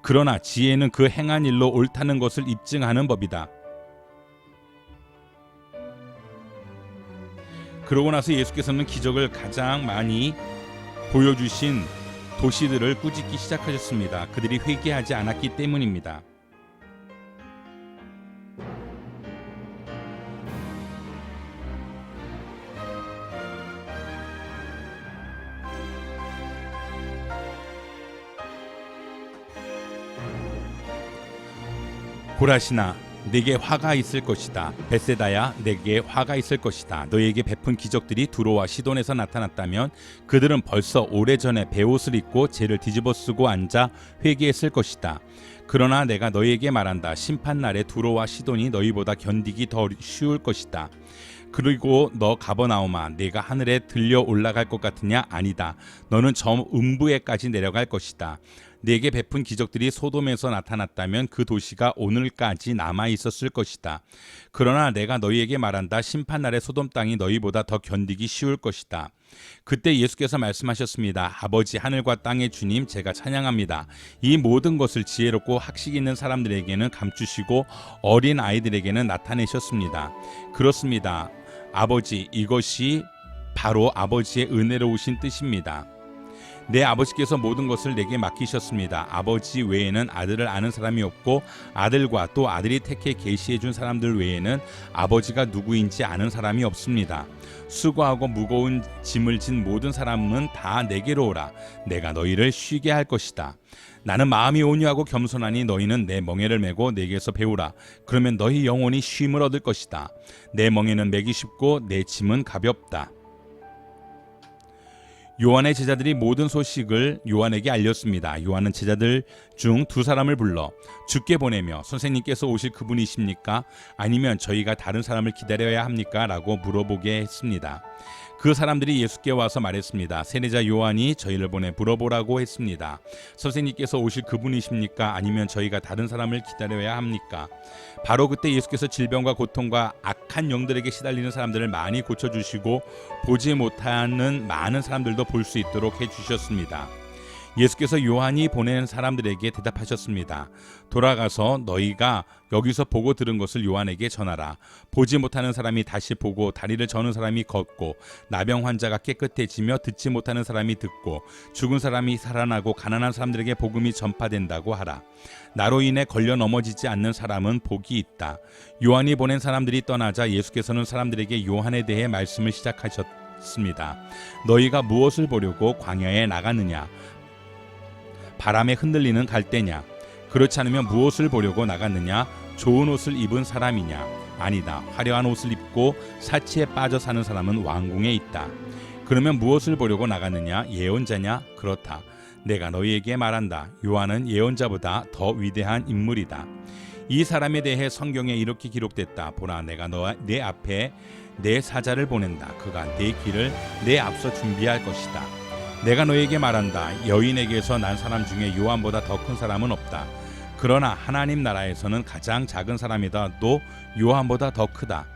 그러나 지혜는 그 행한 일로 옳다는 것을 입증하는 법이다. 그러고 나서 예수께서는 기적을 가장 많이 보여주신 도시들을 꾸짖기 시작하셨습니다. 그들이 회개하지 않았기 때문입니다. 고라시나 내게 화가 있을 것이다. 벳세다야 내게 화가 있을 것이다. 너에게 베푼 기적들이 두로와 시돈에서 나타났다면 그들은 벌써 오래전에 베옷을 입고 죄를 뒤집어 쓰고 앉아 회개했을 것이다. 그러나 내가 너희에게 말한다. 심판날에 두로와 시돈이 너희보다 견디기 더 쉬울 것이다. 그리고 너 가버나움아, 내가 하늘에 들려 올라갈 것 같으냐? 아니다. 너는 저 음부에까지 내려갈 것이다. 내게 베푼 기적들이 소돔에서 나타났다면 그 도시가 오늘까지 남아 있었을 것이다. 그러나 내가 너희에게 말한다. 심판날에 소돔 땅이 너희보다 더 견디기 쉬울 것이다. 그때 예수께서 말씀하셨습니다. 아버지, 하늘과 땅의 주님, 제가 찬양합니다. 이 모든 것을 지혜롭고 학식 있는 사람들에게는 감추시고 어린 아이들에게는 나타내셨습니다. 그렇습니다. 아버지, 이것이 바로 아버지의 은혜로우신 뜻입니다. 내 아버지께서 모든 것을 내게 맡기셨습니다. 아버지 외에는 아들을 아는 사람이 없고 아들과 또 아들이 택해 계시해 준 사람들 외에는 아버지가 누구인지 아는 사람이 없습니다. 수고하고 무거운 짐을 진 모든 사람은 다 내게로 오라. 내가 너희를 쉬게 할 것이다. 나는 마음이 온유하고 겸손하니 너희는 내 멍에를 메고 내게서 배우라. 그러면 너희 영혼이 쉼을 얻을 것이다. 내 멍에는 매기 쉽고 내 짐은 가볍다. 요한의 제자들이 모든 소식을 요한에게 알렸습니다. 요한은 제자들 중 두 사람을 불러 주께 보내며 선생님께서 오실 그분이십니까? 아니면 저희가 다른 사람을 기다려야 합니까? 라고 물어보게 했습니다. 그 사람들이 예수께 와서 말했습니다. 세례자 요한이 저희를 보내 물어보라고 했습니다. 선생님께서 오실 그분이십니까? 아니면 저희가 다른 사람을 기다려야 합니까? 바로 그때 예수께서 질병과 고통과 악한 영들에게 시달리는 사람들을 많이 고쳐주시고 보지 못하는 많은 사람들도 볼 수 있도록 해주셨습니다. 예수께서 요한이 보낸 사람들에게 대답하셨습니다. 돌아가서 너희가 여기서 보고 들은 것을 요한에게 전하라. 보지 못하는 사람이 다시 보고 다리를 저는 사람이 걷고 나병 환자가 깨끗해지며 듣지 못하는 사람이 듣고 죽은 사람이 살아나고 가난한 사람들에게 복음이 전파된다고 하라. 나로 인해 걸려 넘어지지 않는 사람은 복이 있다. 요한이 보낸 사람들이 떠나자 예수께서는 사람들에게 요한에 대해 말씀을 시작하셨습니다. 너희가 무엇을 보려고 광야에 나갔느냐? 바람에 흔들리는 갈대냐? 그렇지 않으면 무엇을 보려고 나갔느냐? 좋은 옷을 입은 사람이냐? 아니다. 화려한 옷을 입고 사치에 빠져 사는 사람은 왕궁에 있다. 그러면 무엇을 보려고 나갔느냐? 예언자냐? 그렇다. 내가 너희에게 말한다. 요한은 예언자보다 더 위대한 인물이다. 이 사람에 대해 성경에 이렇게 기록됐다. 보라, 내가 내 앞에 내 사자를 보낸다. 그가 내 길을 내 앞서 준비할 것이다. 내가 너에게 말한다. 여인에게서 난 사람 중에 요한보다 더 큰 사람은 없다. 그러나 하나님 나라에서는 가장 작은 사람이라도 요한보다 더 크다.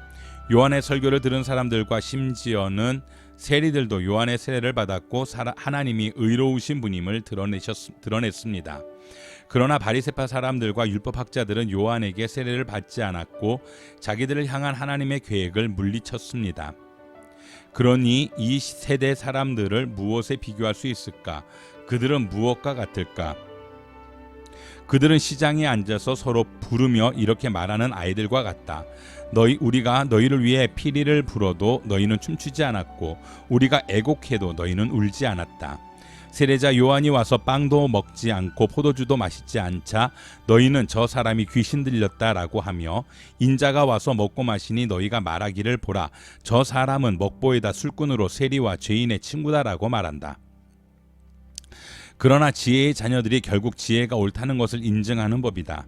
요한의 설교를 들은 사람들과 심지어는 세리들도 요한의 세례를 받았고 하나님이 의로우신 분임을 드러냈습니다. 그러나 바리새파 사람들과 율법학자들은 요한에게 세례를 받지 않았고 자기들을 향한 하나님의 계획을 물리쳤습니다. 그러니 이 세대 사람들을 무엇에 비교할 수 있을까? 그들은 무엇과 같을까? 그들은 시장에 앉아서 서로 부르며 이렇게 말하는 아이들과 같다. 우리가 너희를 위해 피리를 불어도 너희는 춤추지 않았고 우리가 애곡해도 너희는 울지 않았다. 세례자 요한이 와서 빵도 먹지 않고 포도주도 마시지 않자 너희는 저 사람이 귀신 들렸다라고 하며 인자가 와서 먹고 마시니 너희가 말하기를 보라, 저 사람은 먹보에다 술꾼으로 세리와 죄인의 친구다라고 말한다. 그러나 지혜의 자녀들이 결국 지혜가 옳다는 것을 인정하는 법이다.